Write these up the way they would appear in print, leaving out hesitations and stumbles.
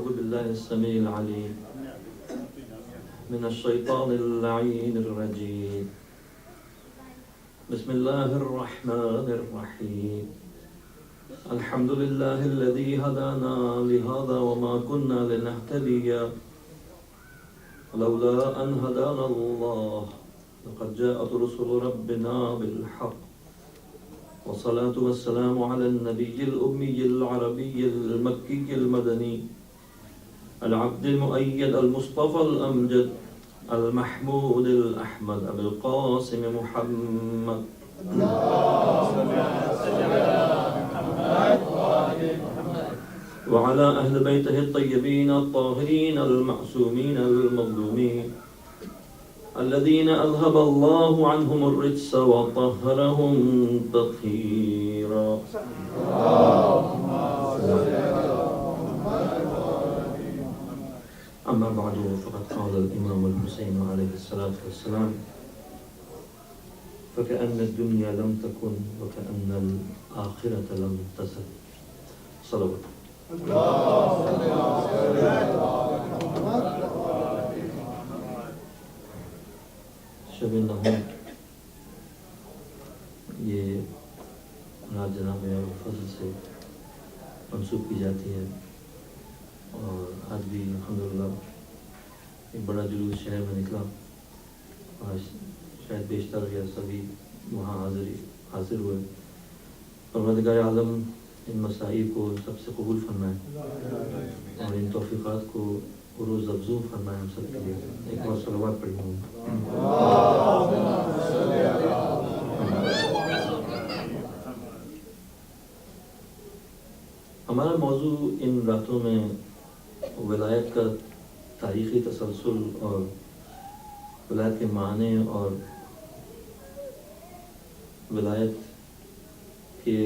أعوذ بالله السميع العليم من الشيطان اللعين الرجيم بسم الله الرحمن الرحيم الحمد لله الذي هدانا لهذا وما كنا لنهتدي لولا أن هدانا الله لقد جاءت رسل ربنا بالحق والصلاة والسلام على النبي الأمي العربي المكي المدني العبد المؤيد المصطفى الأمجد المحمود الأحمد أبي القاسم محمد وعلى أهل بيته الطيبين الطاهرين المعصومين المظلومين الذين أذهب الله عنهم الرجس وطهرهم تطهيرا أما بعد فقد قال الإمام الحسين عليه الصلاة والسلام فكأن الدنيا لم تكن وكأن الآخرة لم تزل صلوات شب نہو یہ رات جناب فضل سے منسوب کی جاتی ہے اور آج بھی الحمدللہ ایک بڑا جلوس شہر میں نکلا. آج شاید بیشتر یا سبھی وہاں حاضر ہوئے. پروردگار عالم ان مسائل کو سب سے قبول فرمائے اور ان توفیقات کو عروج افزوں فرمائے ہم سب کے لیے. ایک اور صلوات پڑھی ہوں. ہمارا موضوع ان راتوں میں ولایت کا تاریخی تسلسل اور ولایت کے معنی اور ولایت کے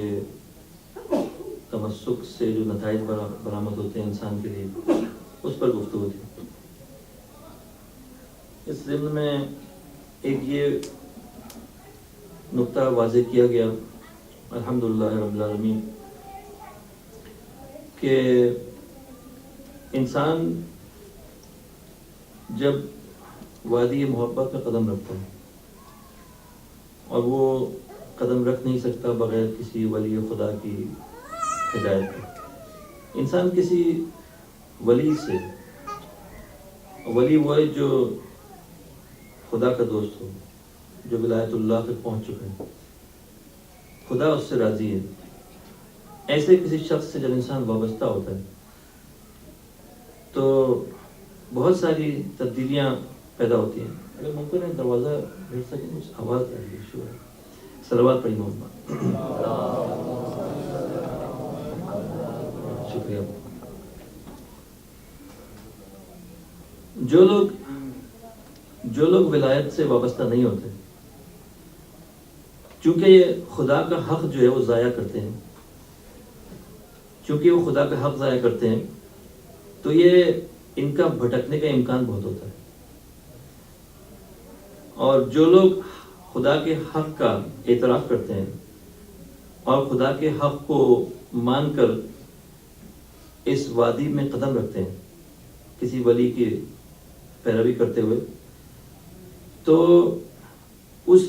تمسک سے جو نتائج برآمد ہوتے ہیں انسان کے لیے اس پر گفتگو تھی. اس ضمن میں ایک یہ نقطہ واضح کیا گیا الحمدللہ رب العالمین کہ انسان جب وادی محبت میں قدم رکھتا ہے اور وہ قدم رکھ نہیں سکتا بغیر کسی ولی خدا کی ہدایت کے. انسان کسی ولی سے، ولی وہ ہے جو خدا کا دوست ہو، جو ولایت اللہ تک پہنچ چکے ہیں، خدا اس سے راضی ہے. ایسے کسی شخص سے جب انسان وابستہ ہوتا ہے تو بہت ساری تبدیلیاں پیدا ہوتی ہیں. اگر ممکن ہے دروازہ بھیج سکیں کچھ آواز آ رہی ہے. شکر. صلوات پڑھی محمد. شکریہ. جو لوگ ولایت سے وابستہ نہیں ہوتے، چونکہ یہ خدا کا حق جو ہے وہ ضائع کرتے ہیں، چونکہ وہ خدا کا حق ضائع کرتے ہیں تو یہ ان کا بھٹکنے کا امکان بہت ہوتا ہے. اور جو لوگ خدا کے حق کا اعتراف کرتے ہیں اور خدا کے حق کو مان کر اس وادی میں قدم رکھتے ہیں کسی ولی کی پیروی کرتے ہوئے، تو اس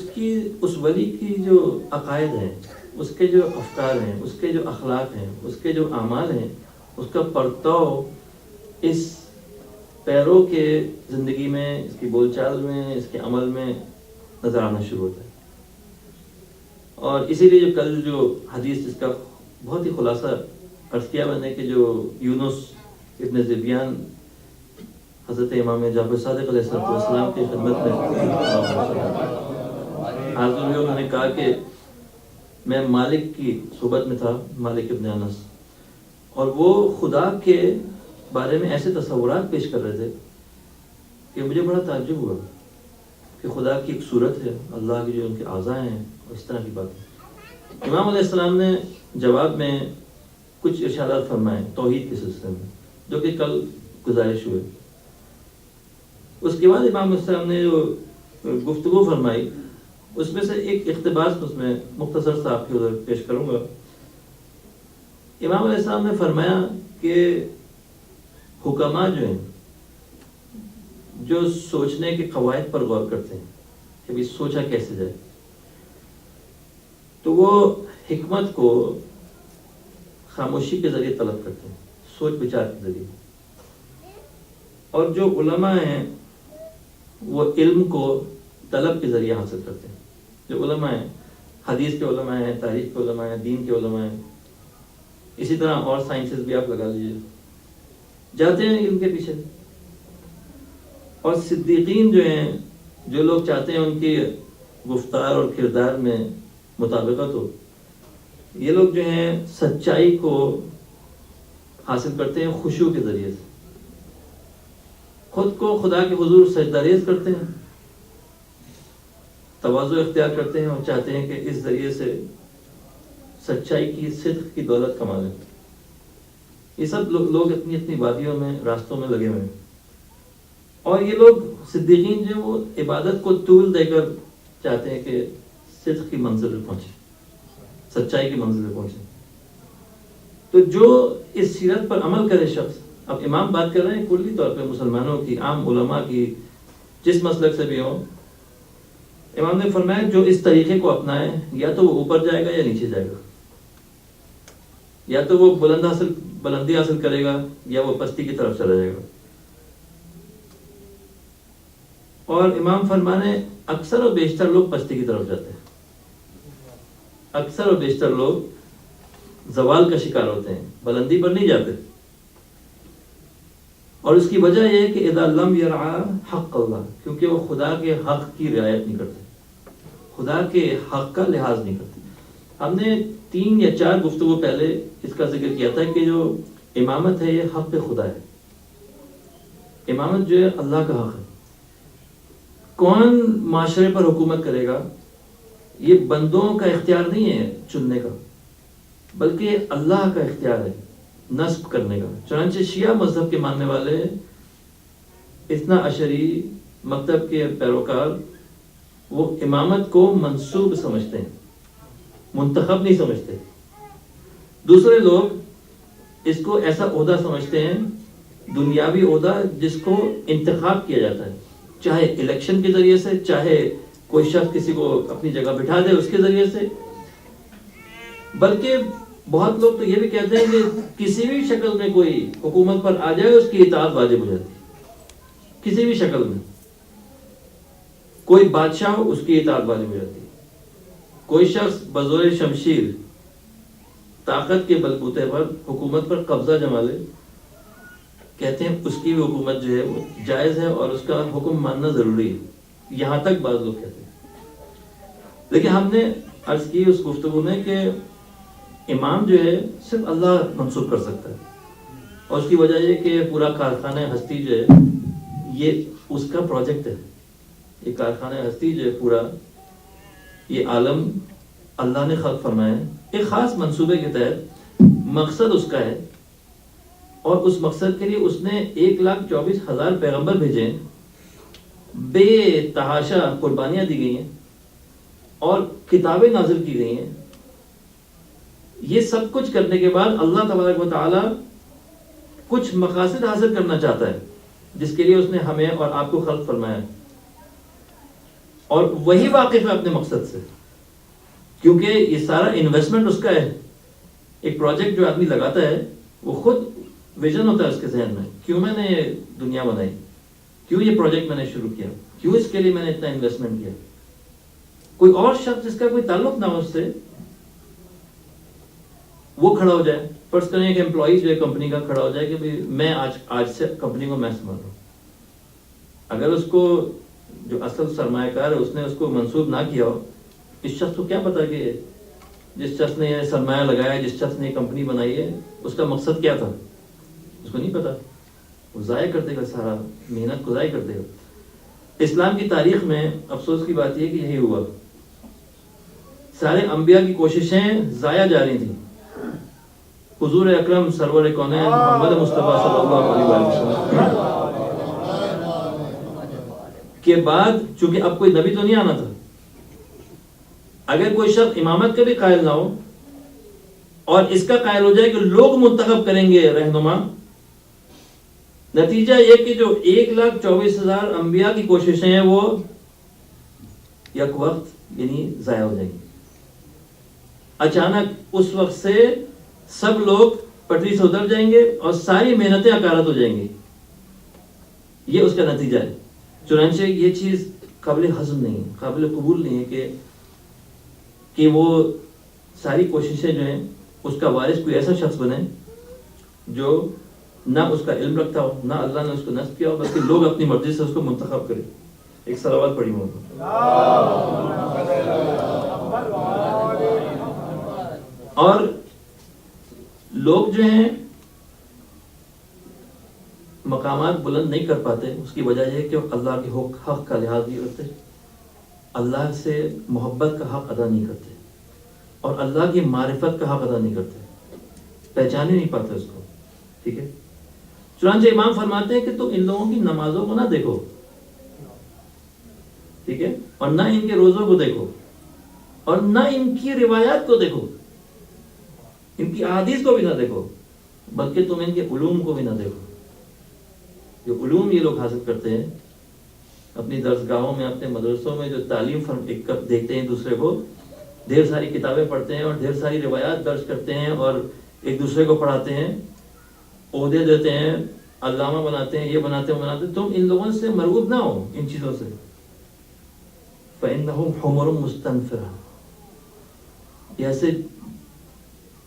ولی کی جو عقائد ہیں، اس کے جو افکار ہیں، اس کے جو اخلاق ہیں، اس کے جو اعمال ہیں، اس کا پرتاؤ اس پیروں کے زندگی میں، اس کی بول چال میں، اس کے عمل میں نظر آنا شروع ہوتا ہے. اور اسی لیے جو کل جو حدیث جس کا بہت ہی خلاصہ عرض کیا میں نے کہ جو یونس ابن ذبیان حضرت امام جعفر صادق علیہ السلام کی خدمت میں حاضر ہوئے. انہوں نے کہا کہ میں مالک کی صحبت میں تھا، مالک ابن انس، اور وہ خدا کے بارے میں ایسے تصورات پیش کر رہے تھے کہ مجھے بڑا تعجب ہوا کہ خدا کی ایک صورت ہے، اللہ کی جو ان کے اعضاء ہیں اور اس طرح کی باتیں. امام علیہ السلام نے جواب میں کچھ ارشادات فرمائے توحید کے سلسلے میں جو کہ کل گزارش ہوئے. اس کے بعد امام علیہ السلام نے جو گفتگو فرمائی اس میں سے ایک اقتباس اس میں مختصر سا آپ کی ادھر پیش کروں گا. امام علیہ السلام نے فرمایا کہ حکما جو ہیں جو سوچنے کے قواعد پر غور کرتے ہیں کہ بھی سوچا کیسے جائے، تو وہ حکمت کو خاموشی کے ذریعے طلب کرتے ہیں، سوچ بچار کے ذریعے. اور جو علماء ہیں وہ علم کو طلب کے ذریعے حاصل کرتے ہیں. جو علماء ہیں، حدیث کے علماء ہیں، تاریخ کے علماء ہیں، دین کے علماء ہیں، اسی طرح اور سائنسز بھی آپ لگا لیجیے، جاتے ہیں علم کے پیچھے. اور صدیقین جو ہیں، جو لوگ چاہتے ہیں ان کی گفتار اور کردار میں مطابقت ہو، یہ لوگ جو ہیں سچائی کو حاصل کرتے ہیں خشوع کے ذریعے سے، خود کو خدا کے حضور سجدہ ریز کرتے ہیں، تواضع اختیار کرتے ہیں اور چاہتے ہیں کہ اس ذریعے سے سچائی کی، صدق کی دولت کما لیں. یہ سب لوگ اپنی اپنی وادیوں میں، راستوں میں لگے ہوئے ہیں. اور یہ لوگ صدیقین جو ہیں وہ عبادت کو طول دے کر چاہتے ہیں کہ صدق کی منزل پہ پہنچے، سچائی کی منزل پہ پہنچے. تو جو اس سیرت پر عمل کرے شخص، اب امام بات کر رہے ہیں کلی طور پہ مسلمانوں کی، عام علماء کی، جس مسلک سے بھی ہوں، امام نے فرمایا جو اس طریقے کو اپنائے یا تو وہ اوپر جائے گا یا نیچے جائے گا، یا تو وہ بلندی حاصل کرے گا یا وہ پستی کی طرف چلا جائے گا. اور امام فرمانے اکثر و بیشتر لوگ پستی کی طرف جاتے ہیں، اکثر و بیشتر لوگ زوال کا شکار ہوتے ہیں، بلندی پر نہیں جاتے. اور اس کی وجہ یہ ہے کہ اذا لم یرعا حق اللہ، کیونکہ وہ خدا کے حق کی رعایت نہیں کرتے، خدا کے حق کا لحاظ نہیں کرتے. ہم نے 3 یا 4 گفتگو پہلے اس کا ذکر کیا تھا کہ جو امامت ہے یہ حق خدا ہے. امامت جو ہے اللہ کا حق ہے. کون معاشرے پر حکومت کرے گا یہ بندوں کا اختیار نہیں ہے چننے کا، بلکہ اللہ کا اختیار ہے نصب کرنے کا. چنانچہ شیعہ مذہب کے ماننے والے، اثنا عشری مکتب کے پیروکار، وہ امامت کو منصوب سمجھتے ہیں، منتخب نہیں سمجھتے. دوسرے لوگ اس کو ایسا عہدہ سمجھتے ہیں، دنیاوی عہدہ جس کو انتخاب کیا جاتا ہے، چاہے الیکشن کے ذریعے سے، چاہے کوئی شخص کسی کو اپنی جگہ بٹھا دے اس کے ذریعے سے. بلکہ بہت لوگ تو یہ بھی کہتے ہیں کہ کسی بھی شکل میں کوئی حکومت پر آ جائے اس کی اطاعت واجب ہو جاتی ہے. کسی بھی شکل میں کوئی بادشاہ ہو اس کی اطاعت واجب ہو جاتی ہے. کوئی شخص بزور شمشیر طاقت کے بلبوتے پر حکومت پر قبضہ جما لے، کہتے ہیں اس کی بھی حکومت جو ہے وہ جائز ہے اور اس کا حکم ماننا ضروری ہے. یہاں تک بعض لوگ کہتے ہیں. لیکن ہم نے عرض کی اس گفتگو میں کہ امام جو ہے صرف اللہ منصوب کر سکتا ہے، اور اس کی وجہ یہ کہ پورا کارخانہ ہستی جو ہے یہ اس کا پروجیکٹ ہے. یہ کارخانہ ہستی جو ہے پورا یہ عالم اللہ نے خلق فرمایا ہے ایک خاص منصوبے کے تحت. مقصد اس کا ہے، اور اس مقصد کے لیے اس نے 1,24,000 پیغمبر بھیجے ہیں، بے تحاشا قربانیاں دی گئی ہیں اور کتابیں نازل کی گئی ہیں. یہ سب کچھ کرنے کے بعد اللہ تبارک و تعالی کچھ مقاصد حاصل کرنا چاہتا ہے جس کے لیے اس نے ہمیں اور آپ کو خلق فرمایا، اور وہی واقف ہے اپنے مقصد سے، کیونکہ یہ سارا انویسٹمنٹ اس کا ہے. ایک پروجیکٹ جو آدمی لگاتا ہے وہ خود ویژن ہوتا ہے اس کے ذہن میں، کیوں میں نے یہ دنیا بنائی، کیوں یہ پروجیکٹ میں نے شروع کیا، کیوں اس کے لیے میں نے اتنا انویسٹمنٹ کیا. کوئی اور شخص جس کا کوئی تعلق نہ ہو اس سے وہ کھڑا ہو جائے. فرض کریں کہ امپلائی جو ہے کمپنی کا کھڑا ہو جائے کہ میں آج سے کمپنی کو میں سنبھال رہا ہوں. اگر اس کو جو اصل سرمایہ کار ہے اس نے اس کو منسوب نہ کیا ہو، اس شخص کو کیا پتا کہ جس شخص نے یہ سرمایہ لگایا، جس شخص نے یہ کمپنی بنائی ہے، اس کا مقصد کیا تھا، اس کو نہیں پتا. وہ ضائع کر دے گا، سارا محنت کو ضائع کر دے گا. اسلام کی تاریخ میں افسوس کی بات یہ کہ یہی ہوا. سارے انبیاء کی کوششیں ضائع جا رہی تھیں. حضور اکرم سرور کونین محمد مصطفیٰ صلی اللہ علیہ وسلم کے بعد، چونکہ اب کوئی نبی تو نہیں آنا تھا، اگر کوئی شخص امامت کا بھی قائل نہ ہو اور اس کا قائل ہو جائے کہ لوگ منتخب کریں گے رہنما، نتیجہ یہ کہ جو 1,24,000 انبیاء کی کوششیں ہیں وہ یک وقت یعنی ضائع ہو جائیں گی. اچانک اس وقت سے سب لوگ پٹری سے اتر جائیں گے اور ساری محنتیں اکارت ہو جائیں گی. یہ اس کا نتیجہ ہے. چنانچہ یہ چیز قابل ہضم نہیں ہے, قابل قبول نہیں ہے کہ وہ ساری کوششیں جو ہیں اس کا وارث کوئی ایسا شخص بنے جو نہ اس کا علم رکھتا ہو, نہ اللہ نے اس کو نصب کیا ہو, بلکہ لوگ اپنی مرضی سے اس کو منتخب کریں. ایک صلوات پڑھی ہوں. اور لوگ جو ہیں مقامات بلند نہیں کر پاتے, اس کی وجہ یہ ہے کہ اللہ کے حق کا لحاظ نہیں کرتے, اللہ سے محبت کا حق ادا نہیں کرتے, اور اللہ کی معرفت کا حق ادا نہیں کرتے, پہچان ہی نہیں پاتے اس کو. ٹھیک ہے. چنانچہ امام فرماتے ہیں کہ تم ان لوگوں کی نمازوں کو نہ دیکھو, ٹھیک ہے, اور نہ ان کے روزوں کو دیکھو, اور نہ ان کی روایات کو دیکھو, ان کی احادیث کو بھی نہ دیکھو, بلکہ تم ان کے علوم کو بھی نہ دیکھو. جو علوم یہ لوگ حاصل کرتے ہیں اپنی درسگاہوں میں, اپنے مدرسوں میں, جو تعلیم دیکھتے ہیں دوسرے کو, ڈھیر ساری کتابیں پڑھتے ہیں اور ڈھیر ساری روایات درج کرتے ہیں اور ایک دوسرے کو پڑھاتے ہیں, عہدے دیتے ہیں, علامہ بناتے ہیں, یہ بناتے ہیں. تم ان لوگوں سے مرغوب نہ ہو ان چیزوں سے. فَإِنَّهُمْ حُمُرٌ مُسْتَنفِرَةٌ. ایسے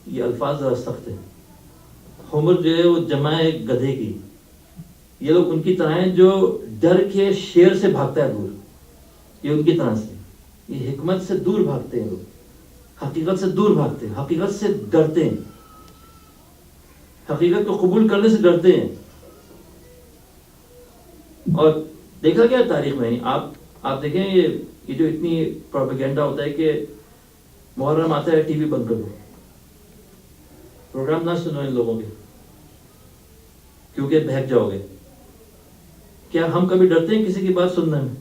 یہ الفاظ ذرا سخت ہیں. حمر جو ہے وہ جمع ہے گدھے کی. یہ لوگ ان کی طرح ہیں جو ڈر کے شیر سے بھاگتا ہے دور. یہ ان کی طرح سے, یہ حکمت سے دور بھاگتے ہیں لوگ, حقیقت سے دور بھاگتے ہیں, حقیقت سے ڈرتے ہیں, حقیقت کو قبول کرنے سے ڈرتے ہیں. اور دیکھا گیا تاریخ میں, آپ دیکھیں یہ جو اتنی پروپیگنڈا ہوتا ہے کہ محرم آتا ہے ٹی وی بند کر دو, پروگرام نہ سنو ان لوگوں کے کیونکہ بہک جاؤ گے. کیا ہم کبھی ڈرتے ہیں کسی کی بات سننے میں؟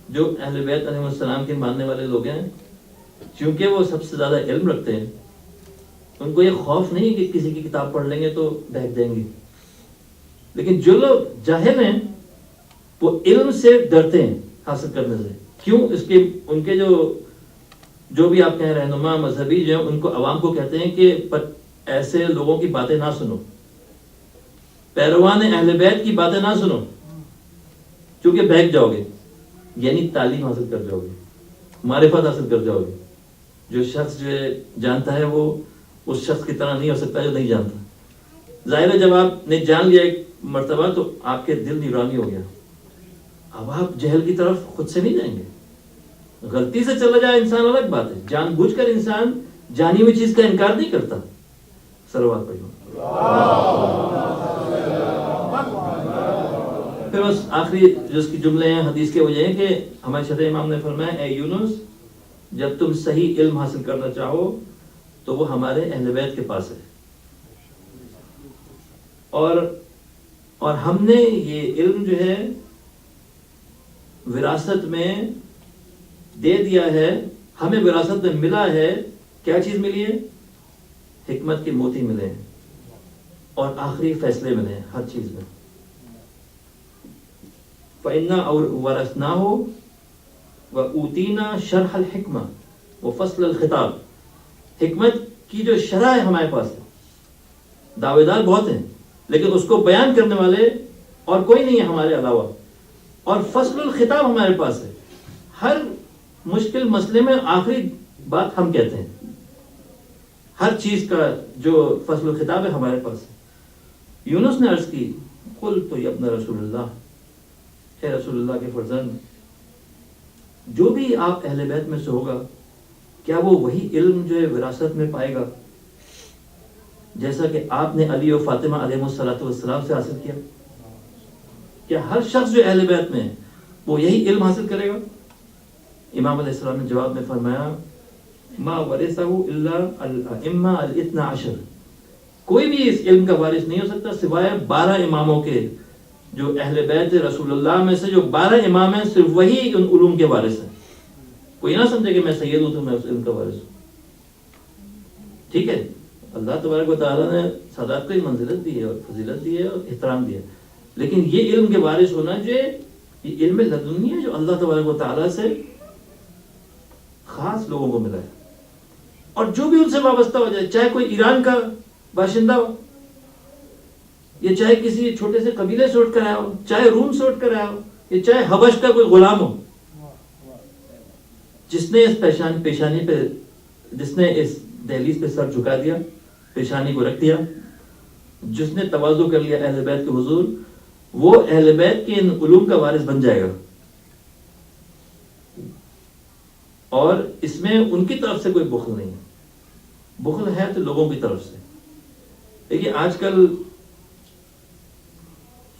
جو اہل بیت علیہ السلام کے ماننے والے لوگ ہیں, چونکہ وہ سب سے زیادہ علم رکھتے ہیں, ان کو یہ خوف نہیں کہ کسی کی کتاب پڑھ لیں گے تو بہک جائیں گے. لیکن جو لوگ جاہل ہیں وہ علم سے ڈرتے ہیں حاصل کرنے سے. کیوں؟ اس کے ان کے جو بھی آپ کہیں رہنما مذہبی جو ہیں, ان کو عوام کو کہتے ہیں کہ ایسے لوگوں کی باتیں نہ سنو, پیروان اہل بیت کی باتیں نہ سنو, کیونکہ بہک جاؤ گے. یعنی تعلیم حاصل کر جاؤ گے, معرفت حاصل کر جاؤ گے. جو شخص جو جانتا ہے وہ اس شخص کی طرح نہیں ہو سکتا جو نہیں جانتا. ظاہر ہے جب آپ نے جان لیا ایک مرتبہ تو آپ کے دل نورانی ہو گیا. اب آپ جہل کی طرف خود سے نہیں جائیں گے. غلطی سے چلا جائے انسان الگ بات ہے, جان بوجھ کر انسان جانی ہوئی چیز کا انکار نہیں کرتا. صلوات پڑھو. پھر بس آخری جو اس کی جملے ہیں حدیث کے وہ یہ ہیں کہ ہمارے شرع امام نے فرمایا, اے یونس, جب تم صحیح علم حاصل کرنا چاہو تو وہ ہمارے اہل بیت کے پاس ہے, اور ہم نے یہ علم جو ہے وراثت میں دے دیا ہے, ہمیں وراثت میں ملا ہے. کیا چیز ملی ہے؟ حکمت کے موتی ملے ہیں اور آخری فیصلے ملے ہیں ہر چیز میں. فَإِنَّا وَرَثْنَاهُ وَأُوتِينَا شَرْحَ الْحِكْمَةِ وَفَصْلَ الْخِطَابِ. حکمت کی جو شرح ہے ہمارے پاس ہے, دعوے دار بہت ہیں لیکن اس کو بیان کرنے والے اور کوئی نہیں ہے ہمارے علاوہ. اور فصل الخطاب ہمارے پاس ہے, ہر مشکل مسئلے میں آخری بات ہم کہتے ہیں. ہر چیز کا جو فصل الخطاب ہے ہمارے پاس ہے. یونس نے عرض کی, قلت یا ابن رسول اللہ, اے رسول اللہ کے فرزند, جو بھی آپ اہل بیت میں سے ہوگا کیا وہ وہی علم جو ہے وراثت میں پائے گا جیسا کہ آپ نے علی و فاطمہ علیہ السلام سے حاصل کیا؟ کیا ہر شخص جو اہل بیت میں ہے وہ یہی علم حاصل کرے گا؟ امام علیہ السلام نے جواب میں فرمایا, ما ورثہ الا الائمہ الاثنا عشر. کوئی بھی اس علم کا وارث نہیں ہو سکتا سوائے 12 اماموں کے, جو اہل بیت رسول اللہ میں سے جو 12 امام ہیں صرف وہی ان علوم کے وارث ہیں. کوئی نہ سمجھے کہ میں سید ہوں تو میں اس علم کا وارث ہوں. ٹھیک ہے, اللہ تبارک و تعالیٰ نے سادات کو منزلت دی ہے اور فضیلت دی ہے اور احترام دیا ہے، لیکن یہ علم کے وارث ہونا جو ہے یہ علم لدنی ہے جو اللہ تبارک و تعالیٰ سے خاص لوگوں کو ملا ہے، اور جو بھی ان سے وابستہ ہو جائے، چاہے کوئی ایران کا باشندہ ہو یا چاہے کسی چھوٹے سے قبیلے سے اٹھ کر آیا ہو، چاہے روم سے اٹھ کر آیا ہو یا چاہے حبش کا کوئی غلام ہو، جس نے اس پیشانی پہ، جس نے اس دہلیز پہ سر جھکا دیا، پیشانی کو رکھ دیا، جس نے تواضع کر لیا اہل بیت کے حضور، وہ اہل بیت کے ان علوم کا وارث بن جائے گا، اور اس میں ان کی طرف سے کوئی بخل نہیں ہے، بخل ہے تو لوگوں کی طرف سے۔ دیکھیے آج کل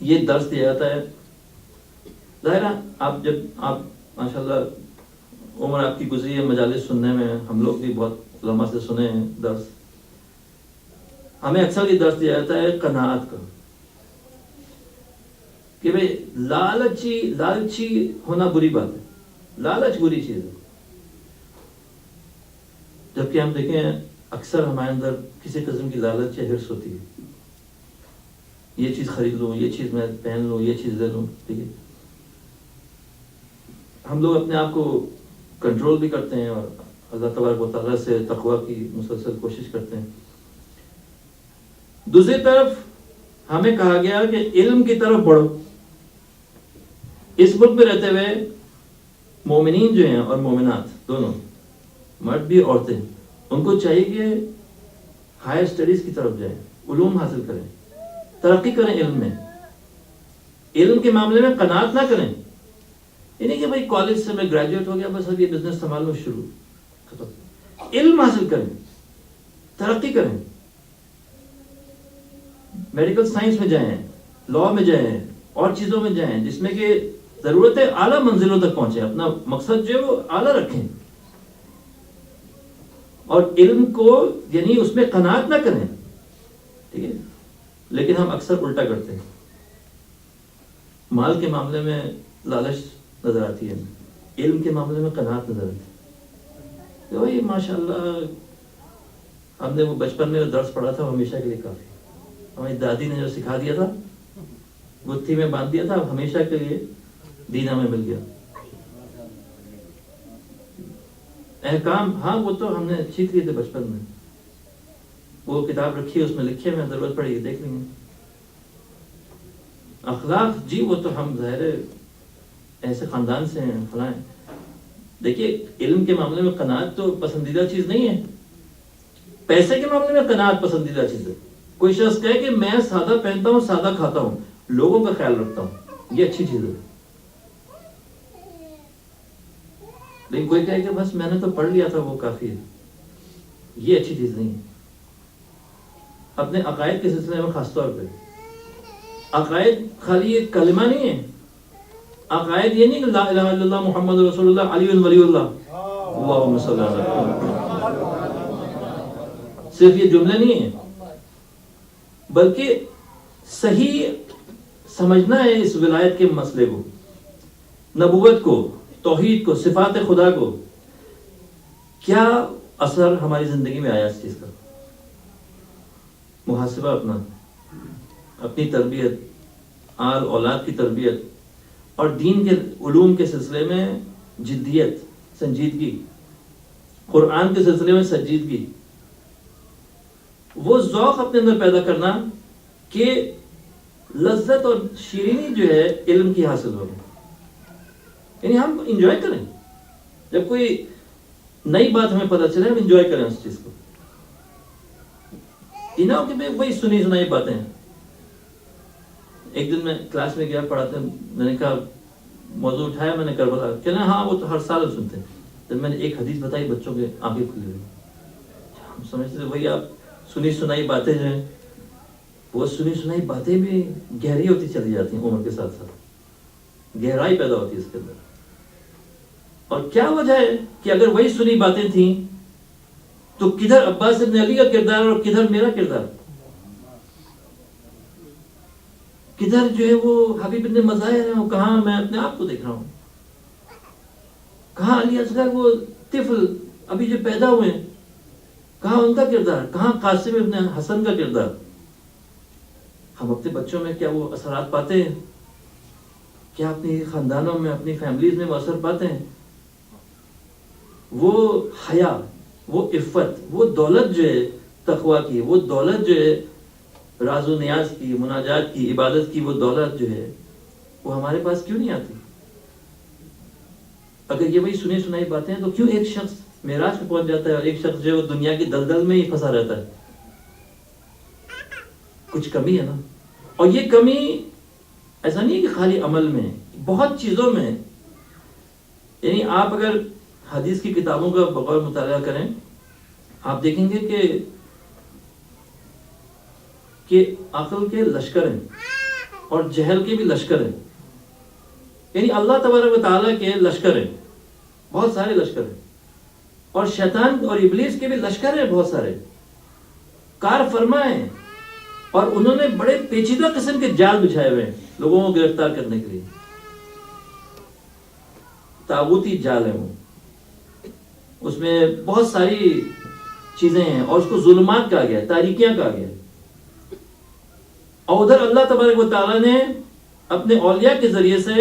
یہ درس دیا جاتا ہے، ظاہر ہے آپ جب آپ ماشاءاللہ عمر آپ کی گزری ہے مجالس سننے میں، ہم لوگ بھی بہت علماء سے سنے ہیں درس، ہمیں اکثر یہ درس دیا جاتا ہے قناعت کا، کہ بھئی لالچی ہونا بری بات ہے، لالچ بری چیز ہے، جبکہ ہم دیکھیں اکثر ہمارے اندر کسی قسم کی لالچ یا حرص ہوتی ہے، یہ چیز خرید لوں، یہ چیز میں پہن لوں، یہ چیز لے لوں، ٹھیک ہے، ہم لوگ اپنے آپ کو کنٹرول بھی کرتے ہیں اور اللہ تبارک و تعالیٰ سے تقویٰ کی مسلسل کوشش کرتے ہیں۔ دوسری طرف ہمیں کہا گیا کہ علم کی طرف بڑھو۔ اس ملک میں رہتے ہوئے مومنین جو ہیں اور مومنات دونوں، مرد بھی عورتیں، ان کو چاہیے کہ ہائر اسٹڈیز کی طرف جائیں، علوم حاصل کریں، ترقی کریں علم میں، علم کے معاملے میں قناعت نہ کریں، یہ نہیں کہ بھائی کالج سے میں گریجویٹ ہو گیا بس اب یہ بزنس سنبھالنا شروع، ختم۔ علم حاصل کریں، ترقی کریں، میڈیکل سائنس میں جائیں، لاء میں جائیں، اور چیزوں میں جائیں جس میں کہ ضرورت ہے اعلیٰ منزلوں تک پہنچیں، اپنا مقصد جو ہے وہ اعلیٰ رکھیں، اور علم کو یعنی اس میں قناعت نہ کریں، ٹھیک ہے۔ لیکن ہم اکثر الٹا کرتے ہیں، مال کے معاملے میں لالچ نظر آتی ہے، علم کے معاملے میں قناعت نظر آتی ہے، تو بھائی ماشاءاللہ ہم نے وہ بچپن میں درس پڑھا تھا ہمیشہ کے لیے کافی، ہماری دادی نے جو سکھا دیا تھا گتھی میں باندھ دیا تھا، اب ہمیشہ کے لیے دین ہمیں مل گیا، احکام ہاں وہ تو ہم نے سیکھ لیے تھے بچپن میں، وہ کتاب رکھی ہے اس میں لکھے میں ضرورت پڑے گی دیکھ لیں گے، اخلاق جی وہ تو ہم ظاہر ایسے خاندان سے ہیں فلاں۔ دیکھیے علم کے معاملے میں قناعت تو پسندیدہ چیز نہیں ہے، پیسے کے معاملے میں قناعت پسندیدہ چیز ہے۔ کوئی شخص کہے کہ میں سادہ پہنتا ہوں، سادہ کھاتا ہوں، لوگوں کا خیال رکھتا ہوں، یہ اچھی چیز ہے، لیکن کوئی کہے کہ بس میں نے تو پڑھ لیا تھا وہ کافی ہے، یہ اچھی چیز نہیں ہے۔ اپنے عقائد کے سلسلے میں خاص طور پہ، عقائد خالی ایک کلمہ نہیں ہے، عقائد یہ نہیں کہ لا الہ الا اللہ محمد رسول اللہ علی ولی اللہ اللہم صلی اللہ علیہ وسلم، صرف یہ جملے نہیں ہیں، بلکہ صحیح سمجھنا ہے اس ولایت کے مسئلے کو، نبوت کو، توحید کو، صفات خدا کو، کیا اثر ہماری زندگی میں آیا اس چیز کا، محاسبہ اپنا، اپنی تربیت، آل اولاد کی تربیت، اور دین کے علوم کے سلسلے میں جدیت، سنجیدگی، قرآن کے سلسلے میں سنجیدگی، وہ ذوق اپنے اندر پیدا کرنا کہ لذت اور شیرینی جو ہے علم کی حاصل ہوگی، یعنی ہم انجوائے کریں، جب کوئی نئی بات ہمیں پتہ چلے ہم انجوائے کریں اس چیز کو، یہ نہ ہو کہ وہی سنی سنائی باتیں ہیں۔ ایک دن میں کلاس میں گیا پڑھاتے، میں نے کہا موضوع اٹھایا میں نے کربلا، کہنا ہاں وہ تو ہر سال سنتے ہیں، جب میں نے ایک حدیث بتائی بچوں کے آنکھیں کھلی ہوئی، ہم سمجھتے تھے وہی آپ سنی سنائی باتیں جو ہیں، وہ سنی سنائی باتیں بھی گہری ہوتی چلی جاتی ہیں عمر کے ساتھ ساتھ، گہرائی پیدا ہوتی ہے اس کے اندر، اور کیا وجہ ہے کہ اگر وہی سنی باتیں تھیں تو کدھر عباس ابن علی کا کردار اور کدھر میرا کردار، کدھر جو ہے وہ حبیب ابن مظاہر ہے، کہاں میں اپنے آپ کو دیکھ رہا ہوں، کہاں علی اصغر وہ طفل ابھی جو پیدا ہوئے ہیں، کہاں ان کا کردار, کہاں قاسم ابن حسن کا کردار؟ ہم اپنے بچوں میں کیا وہ اثرات پاتے ہیں؟ کیا اپنی خاندانوں میں, اپنی فیملیز میں وہ اثر پاتے ہیں؟ وہ حیا, وہ عفت, وہ دولت جو ہے تقویٰ کی, وہ دولت جو ہے راز و نیاز کی, مناجات کی, عبادت کی, وہ دولت جو ہے وہ ہمارے پاس کیوں نہیں آتی؟ اگر یہ وہی سنی سنائی باتیں ہیں تو کیوں ایک شخص معراج پہ پہنچ جاتا ہے اور ایک شخص جو ہے وہ دنیا کی دلدل میں ہی پھنسا رہتا ہے؟ کچھ کمی ہے نا. اور یہ کمی ایسا نہیں ہے کہ خالی عمل میں, بہت چیزوں میں. یعنی آپ اگر حدیث کی کتابوں کا بغور مطالعہ کریں, آپ دیکھیں گے کہ عقل کے لشکر ہیں اور جہل کے بھی لشکر ہیں. یعنی اللہ تبارک و تعالیٰ کے لشکر ہیں, بہت سارے لشکر ہیں, اور شیطان اور ابلیس کے بھی لشکر ہیں بہت سارے, کار فرما ہیں, اور انہوں نے بڑے پیچیدہ قسم کے جال بچھائے ہوئے ہیں لوگوں کو گرفتار کرنے کے لیے. طاغوتی جال ہے وہ, اس میں بہت ساری چیزیں ہیں, اور اس کو ظلمات کہا گیا, تاریکیاں کہا گیا. اور ادھر اللہ تبارک و تعالیٰ نے اپنے اولیاء کے ذریعے سے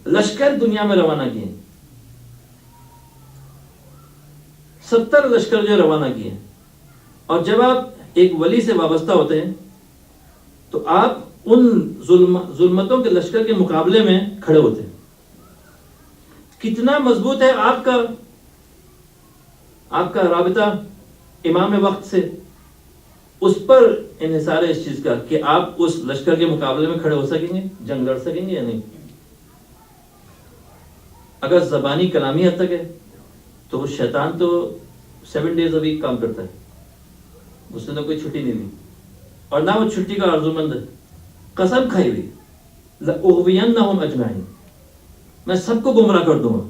لشکر دنیا میں روانہ کیے, 70 لشکر جو روانہ کیے. اور جب آپ ایک ولی سے وابستہ ہوتے ہیں تو آپ ان ظلمتوں کے لشکر کے مقابلے میں کھڑے ہوتے ہیں. کتنا مضبوط ہے آپ کا رابطہ امام وقت سے, اس پر انحصار ہے اس چیز کا کہ آپ اس لشکر کے مقابلے میں کھڑے ہو سکیں گے, جنگ لڑ سکیں گے یا نہیں. اگر زبانی کلامی حد تک ہے تو شیطان تو 7 days a week کام کرتا ہے, اس نے تو کوئی چھٹی نہیں دی, اور نہ وہ چھٹی کا آرزو مند ہے. قسم کھائی ہوئی, لَأُغْوِيَنَّهُمْ أَجْمَعِينَ, میں سب کو گمراہ کر دوں گا.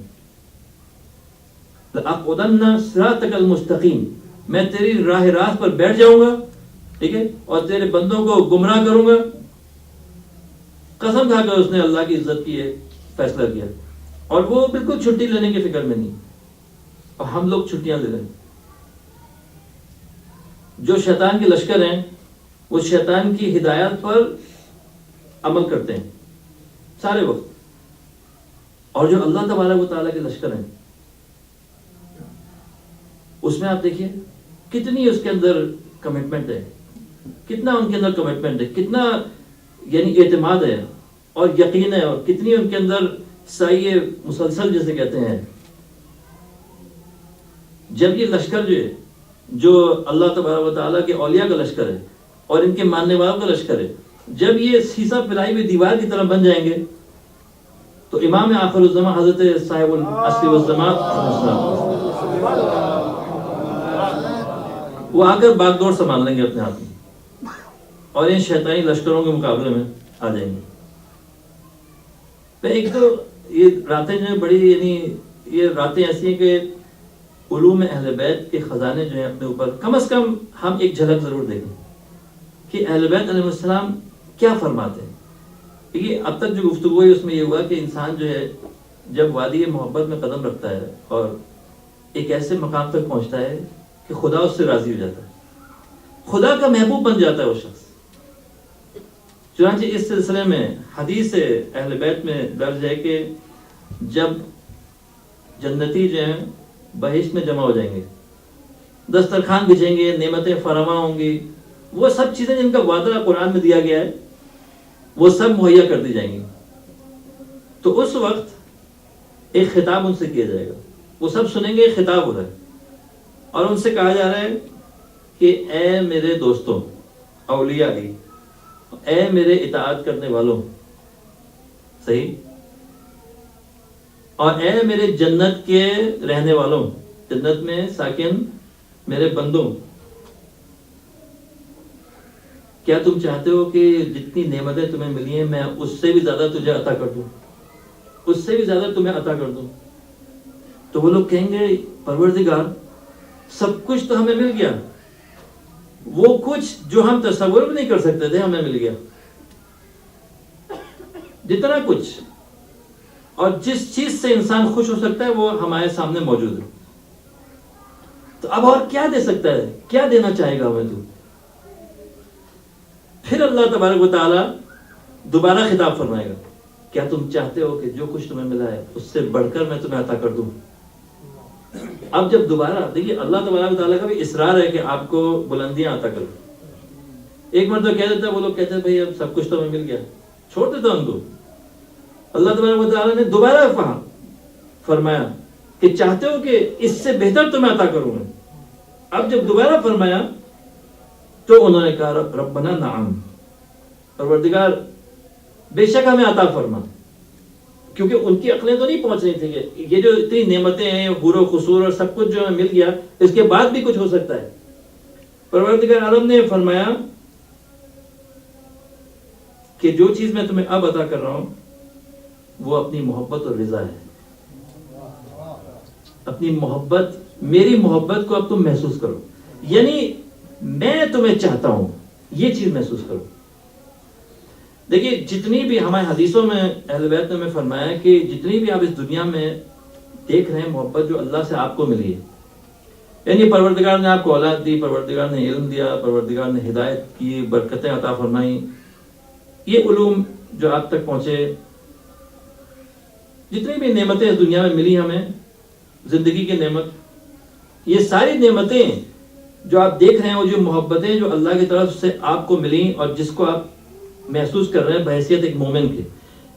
لَأَقْعُدَنَّ صِرَاطَكَ الْمُسْتَقِيمَ, میں تیری راہ راست پر بیٹھ جاؤں گا, ٹھیک ہے, اور تیرے بندوں کو گمراہ کروں گا. قسم کھا کر اس نے اللہ کی عزت کی ہے فیصلہ کیا, اور وہ بالکل چھٹی لینے کی فکر میں نہیں, اور ہم لوگ چھٹیاں لے لیں. جو شیطان کے لشکر ہیں وہ شیطان کی ہدایت پر عمل کرتے ہیں سارے وقت, اور جو اللہ تبارک و تعالیٰ کے لشکر ہیں اس میں آپ دیکھیے کتنی اس کے اندر کمٹمنٹ ہے, کتنا ان کے اندر کمٹمنٹ ہے, کتنا یعنی اعتماد ہے اور یقین ہے, اور کتنی ان کے اندر سعی مسلسل جسے کہتے ہیں. جب یہ لشکر جو اللہ تبارک و تعالیٰ کے اولیاء کا لشکر ہے اور ان کے ماننے والوں کا لشکر ہے, جب یہ سیسا پلائی ہوئی دیوار کی طرح بن جائیں گے تو امام آخر الزمان حضرت صاحب العصر والزمان وہ آ کر باغ دوڑ سنبھال لیں گے اپنے ہاتھ میں, اور ان شیطانی لشکروں کے مقابلے میں آ جائیں گے. ایک تو یہ راتیں جو ہیں بڑی, یعنی یہ راتیں ایسی ہیں کہ علوم اہل بیت کے خزانے جو ہیں اپنے اوپر کم از کم ہم ایک جھلک ضرور دیکھیں کہ اہل بیت علیہ السلام کیا فرماتے ہیں. کیونکہ اب تک جو گفتگو ہوئی اس میں یہ ہوا کہ انسان جو ہے جب وادی محبت میں قدم رکھتا ہے اور ایک ایسے مقام تک پہنچتا ہے کہ خدا اس سے راضی ہو جاتا ہے, خدا کا محبوب بن جاتا ہے وہ شخص. چنانچہ اس سلسلے میں حدیث اہل بیت میں درج ہے کہ جب جنتی جو ہیں بہشت میں جمع ہو جائیں گے, دسترخوان بچھیں گے, نعمتیں فراواں ہوں گی, وہ سب چیزیں جن کا وعدہ قرآن میں دیا گیا ہے وہ سب مہیا کر دی جائیں گی. تو اس وقت ایک خطاب ان سے کیا جائے گا, وہ سب سنیں گے, خطاب ہو رہا ہے, اور ان سے کہا جا رہا ہے کہ اے میرے دوستوں اولیاء ہی, اے میرے اطاعت کرنے والوں, صحیح, اور اے میرے جنت کے رہنے والوں, جنت میں ساکن میرے بندوں, کیا تم چاہتے ہو کہ جتنی نعمتیں تمہیں ملی ہیں میں اس سے بھی زیادہ تجھے عطا کر دوں, اس سے بھی زیادہ تمہیں عطا کر دوں؟ تو وہ لوگ کہیں گے پروردگار سب کچھ تو ہمیں مل گیا, وہ کچھ جو ہم تصور بھی نہیں کر سکتے تھے ہمیں مل گیا, جتنا کچھ اور جس چیز سے انسان خوش ہو سکتا ہے وہ ہمارے سامنے موجود ہے. تو اب اور کیا دے سکتا ہے, کیا دینا چاہے گا ہمیں تو؟ پھر اللہ تبارک و تعالیٰ دوبارہ خطاب فرمائے گا, کیا تم چاہتے ہو کہ جو کچھ تمہیں ملا ہے اس سے بڑھ کر میں تمہیں عطا کر دوں؟ اب جب دوبارہ دیکھیے اللہ تبارک و تعالیٰ کا بھی اصرار ہے کہ آپ کو بلندیاں عطا کروں. ایک مرتبہ کہہ دیتا ہے, وہ لوگ کہتے ہیں بھائی اب سب کچھ تو ہمیں مل گیا, چھوڑ دیتا ان کو. اللہ تبارک و تعالیٰ نے دوبارہ فرمایا کہ چاہتے ہو کہ اس سے بہتر تمہیں عطا کروں میں. اب جب دوبارہ فرمایا تو انہوں نے کہا ربنا نعم, پروردگار بے شک ہمیں عطا فرما. کیونکہ ان کی عقلیں تو نہیں پہنچ رہی تھی کہ یہ جو اتنی نعمتیں ہیں, حور و قصور اور سب کچھ جو مل گیا, اس کے بعد بھی کچھ ہو سکتا ہے. پروردگار عالم نے فرمایا کہ جو چیز میں تمہیں اب عطا کر رہا ہوں وہ اپنی محبت اور رضا ہے. اپنی محبت, میری محبت کو اب تم محسوس کرو, یعنی میں تمہیں چاہتا ہوں, یہ چیز محسوس کرو. دیکھیے جتنی بھی ہمارے حدیثوں میں اہل بیت نے ہمیں فرمایا کہ جتنی بھی آپ اس دنیا میں دیکھ رہے ہیں محبت جو اللہ سے آپ کو ملی ہے, یعنی پروردگار نے آپ کو اولاد دی, پروردگار نے علم دیا, پروردگار نے ہدایت کی, برکتیں عطا فرمائی, یہ علوم جو آپ تک پہنچے, جتنی بھی نعمتیں اس دنیا میں ملی ہمیں, زندگی کی نعمت, یہ ساری نعمتیں جو آپ دیکھ رہے ہیں, وہ جو محبتیں جو اللہ کی طرف سے آپ کو ملی اور جس کو آپ محسوس کر رہے ہیں بحیثیت ایک مومن کے,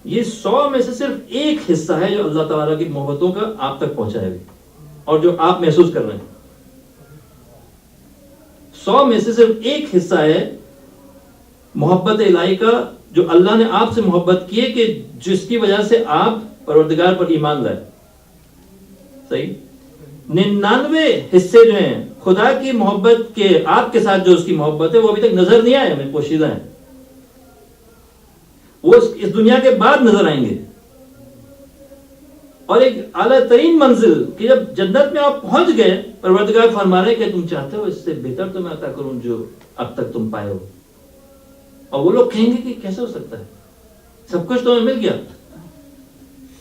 یہ 100 میں سے صرف ایک حصہ ہے جو اللہ تعالیٰ کی محبتوں کا آپ تک پہنچائے گا اور جو آپ محسوس کر رہے ہیں. 100 میں سے صرف ایک حصہ ہے محبت الہی کا جو اللہ نے آپ سے محبت کی ہے, کہ جس کی وجہ سے آپ پروردگار پر ایمان لائے. صحیح 99 حصے جو ہیں خدا کی محبت کے آپ کے ساتھ جو اس کی محبت ہے وہ ابھی تک نظر نہیں آئے, ہمیں پوشیدہ ہیں, وہ اس دنیا کے بعد نظر آئیں گے. اور ایک اعلیٰ ترین منزل کہ جب جنت میں آپ پہنچ گئے, پروردگار فرما رہے کہ تم چاہتے ہو اس سے بہتر تمہیں عطا کروں جو اب تک تم پائے ہو. اور وہ لوگ کہیں گے کہ کیسے ہو سکتا ہے, سب کچھ تمہیں مل گیا.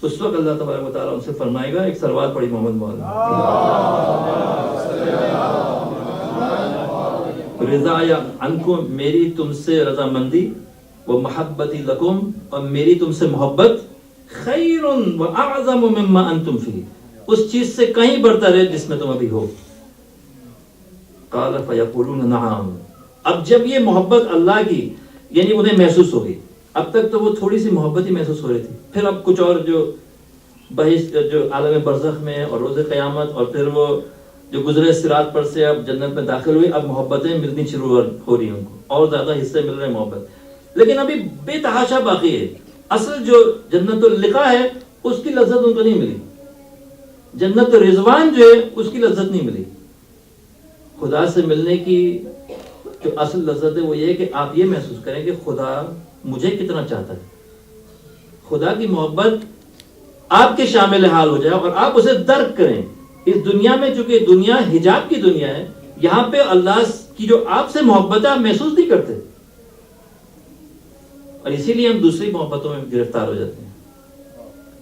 اس وقت اللہ تبارک و تعالیٰ ان سے فرمائے گا, ایک سلوات پڑھی محمد مولانا, رضا عنکم, میری تم سے رضامندی, وہ محبتی لکم, اور میری تم سے محبت, خیر و اعظم مما انتم فی, اس چیز سے کہیں بڑھتر ہے جس میں تم ابھی ہو. قال فیقولون نعم, اب جب یہ محبت اللہ کی یعنی انہیں محسوس ہوگی, اب تک تو وہ تھوڑی سی محبت ہی محسوس ہو رہی تھی, پھر اب کچھ اور جو بحث جو عالم برزخ میں اور روز قیامت, اور پھر وہ جو گزرے صراط پر سے اب جنت میں داخل ہوئی, اب محبتیں ملنی شروع ہو رہی ہیں ان کو, اور زیادہ حصے مل رہے ہیں محبت. لیکن ابھی بے تحاشا باقی ہے. اصل جو جنت اللقاء ہے اس کی لذت ان کو نہیں ملی, جنت رضوان جو ہے اس کی لذت نہیں ملی. خدا سے ملنے کی جو اصل لذت ہے وہ یہ ہے کہ آپ یہ محسوس کریں کہ خدا مجھے کتنا چاہتا ہے, خدا کی محبت آپ کے شامل حال ہو جائے اور آپ اسے درک کریں. اس دنیا میں چونکہ دنیا حجاب کی دنیا ہے, یہاں پہ اللہ کی جو آپ سے محبت ہے آپ محسوس نہیں کرتے, اور اسی لیے ہم دوسری محبتوں میں گرفتار ہو جاتے ہیں.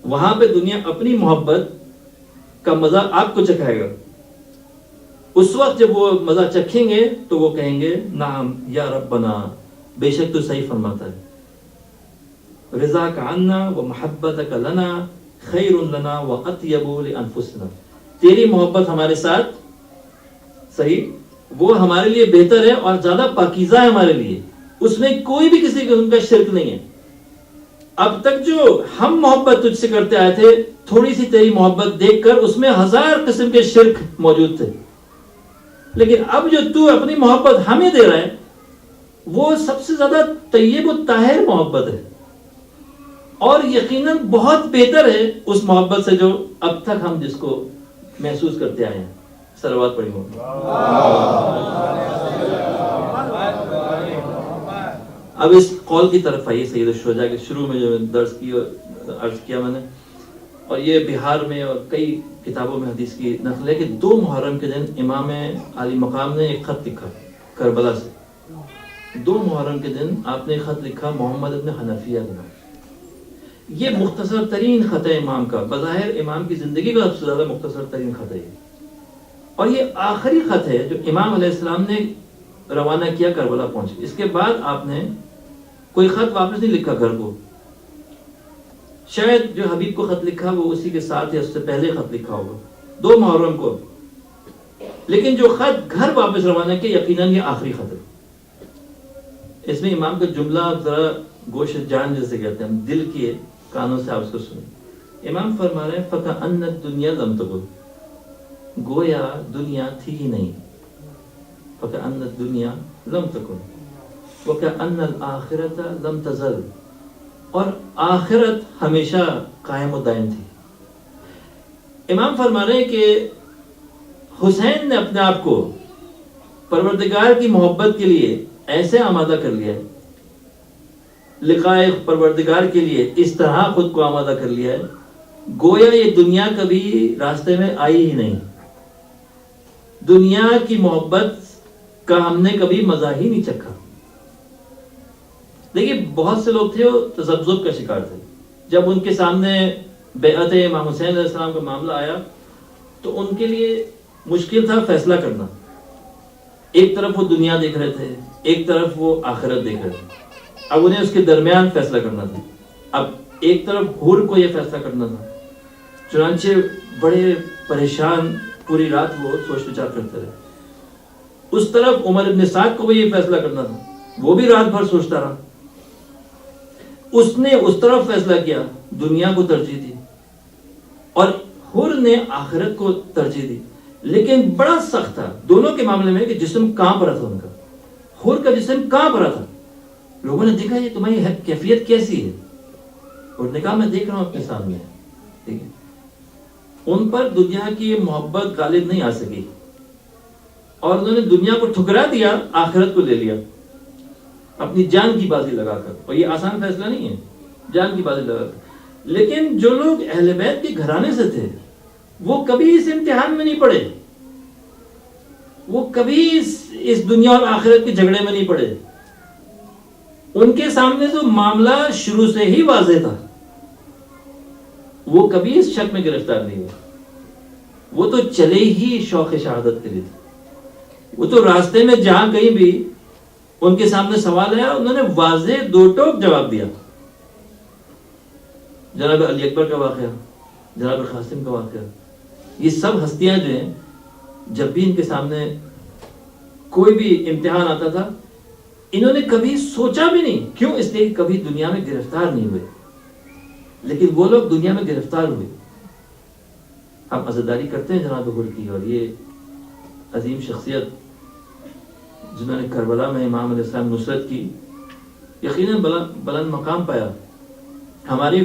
وہاں پہ دنیا اپنی محبت کا مزہ آپ کو چکھائے گا. اس وقت جب وہ مزہ چکھیں گے تو وہ کہیں گے نعم یا ربنا, بے شک تو صحیح فرماتا ہے, رضا کا عنا و محبت کا لنا خیر لنا و اطیب لانفسنا, تیری محبت ہمارے ساتھ صحیح وہ ہمارے لیے بہتر ہے اور زیادہ پاکیزہ ہے ہمارے لیے, اس میں کوئی بھی کسی قسم کا شرک نہیں ہے. اب تک جو ہم محبت تجھ سے کرتے آئے تھے, تھوڑی سی تیری محبت دیکھ کر اس میں 1000 قسم کے شرک موجود تھے, لیکن اب جو تو اپنی محبت ہمیں دے رہا ہے وہ سب سے زیادہ طیب و طاہر محبت ہے, اور یقیناً بہت بہتر ہے اس محبت سے جو اب تک ہم جس کو محسوس کرتے آئے ہیں. صلوات پڑھی ہو. اب اس قول کی طرف آئیے سید الشہداء کے شروع میں جو درس کی اور عرض کیا میں نے, اور یہ بہار میں اور کئی کتابوں میں حدیث کی نقل ہے کہ 2 محرم کے دن امام عالی مقام نے ایک خط لکھا کربلا سے. 2 محرم کے دن آپ نے ایک خط لکھا محمد ابن حنفیہ کے نام. یہ مختصر ترین خط ہے امام کا, بظاہر امام کی زندگی کا سب سے زیادہ مختصر ترین خط ہے, اور یہ آخری خط ہے جو امام علیہ السلام نے روانہ کیا کربلا پہنچے. اس کے بعد آپ نے کوئی خط واپس نہیں لکھا گھر کو. شاید جو حبیب کو خط لکھا وہ اسی کے ساتھ یا اس سے پہلے خط لکھا ہوگا 2 محرم کو. لیکن جو خط گھر واپس روانہ کیا یقیناً یہ آخری خط ہے. اس میں امام کا جملہ ذرا گوشت جان جیسے کہتے ہیں, دل کی کانوں سے آپ اس کو سنیں. امام فرما رہے ہیں فَكَأَنَّ الدُّنْيَا لَمْ تَكُنْ, گویا دنیا تھی ہی نہیں. فَكَأَنَّ الدُّنْيَا لَمْ تَكُنْ وَكَأَنَّ الْآخِرَةَ لَمْ تَزَلْ, اور آخرت ہمیشہ قائم و دائم تھی. امام فرما رہے ہیں کہ حسین نے اپنے آپ کو پروردگار کی محبت کے لیے ایسے آمادہ کر لیا ہے, لقائے پروردگار کے لیے اس طرح خود کو آمادہ کر لیا ہے گویا یہ دنیا کبھی راستے میں آئی ہی نہیں. دنیا کی محبت کا ہم نے کبھی مزہ ہی نہیں چکھا. دیکھیے بہت سے لوگ تھے وہ تذبذب کا شکار تھے. جب ان کے سامنے بیعت امام حسین علیہ السلام کا معاملہ آیا تو ان کے لیے مشکل تھا فیصلہ کرنا. ایک طرف وہ دنیا دیکھ رہے تھے, ایک طرف وہ آخرت دیکھ رہے تھے. اب انہیں اس کے درمیان فیصلہ کرنا تھا. اب ایک طرف حور کو یہ فیصلہ کرنا تھا. چنانچہ بڑے پریشان پوری رات وہ سوچ وچار کرتے رہے. اس طرف عمر ابن سعد کو بھی یہ فیصلہ کرنا تھا, وہ بھی رات بھر سوچتا رہا. اس نے اس طرف فیصلہ کیا, دنیا کو ترجیح دی, اور حر نے آخرت کو ترجیح دی. لیکن بڑا سخت تھا دونوں کے معاملے میں کہ جسم کانپ رہا تھا ان کا. حر کا جسم کانپ رہا تھا. لوگوں نے دیکھا یہ تمہاری کیفیت کیسی ہے, اور نے کہا میں دیکھ رہا ہوں اپنے سامنے. ٹھیک ہے, ان پر دنیا کی محبت غالب نہیں آ سکی اور انہوں نے دنیا کو ٹھکرا دیا, آخرت کو لے لیا اپنی جان کی بازی لگا کر. اور یہ آسان فیصلہ نہیں ہے, جان کی بازی لگا کر. لیکن جو لوگ اہل بیت کے گھرانے سے تھے وہ کبھی اس امتحان میں نہیں پڑے, وہ کبھی اس دنیا اور آخرت کے جھگڑے میں نہیں پڑے. ان کے سامنے تو معاملہ شروع سے ہی واضح تھا. وہ کبھی اس شک میں گرفتار نہیں ہوئے. وہ تو چلے ہی شوق شہادت کے لیے تھے. وہ تو راستے میں جہاں کہیں بھی ان کے سامنے سوال آیا انہوں نے واضح 2 ٹوک جواب دیا. جناب علی اکبر کا واقعہ, جناب قاسم کا واقعہ, یہ سب ہستیاں جو ہیں جب بھی ان کے سامنے کوئی بھی امتحان آتا تھا انہوں نے کبھی سوچا بھی نہیں. کیوں؟ اس لیے کبھی دنیا میں گرفتار نہیں ہوئے. لیکن وہ لوگ دنیا میں گرفتار ہوئے. ہم عزاداری کرتے ہیں جناب حر کی, اور یہ عظیم شخصیت جنہوں نے کربلا میں امام علیہ السلام نصرت کی یقیناً بلند مقام پایا ہماری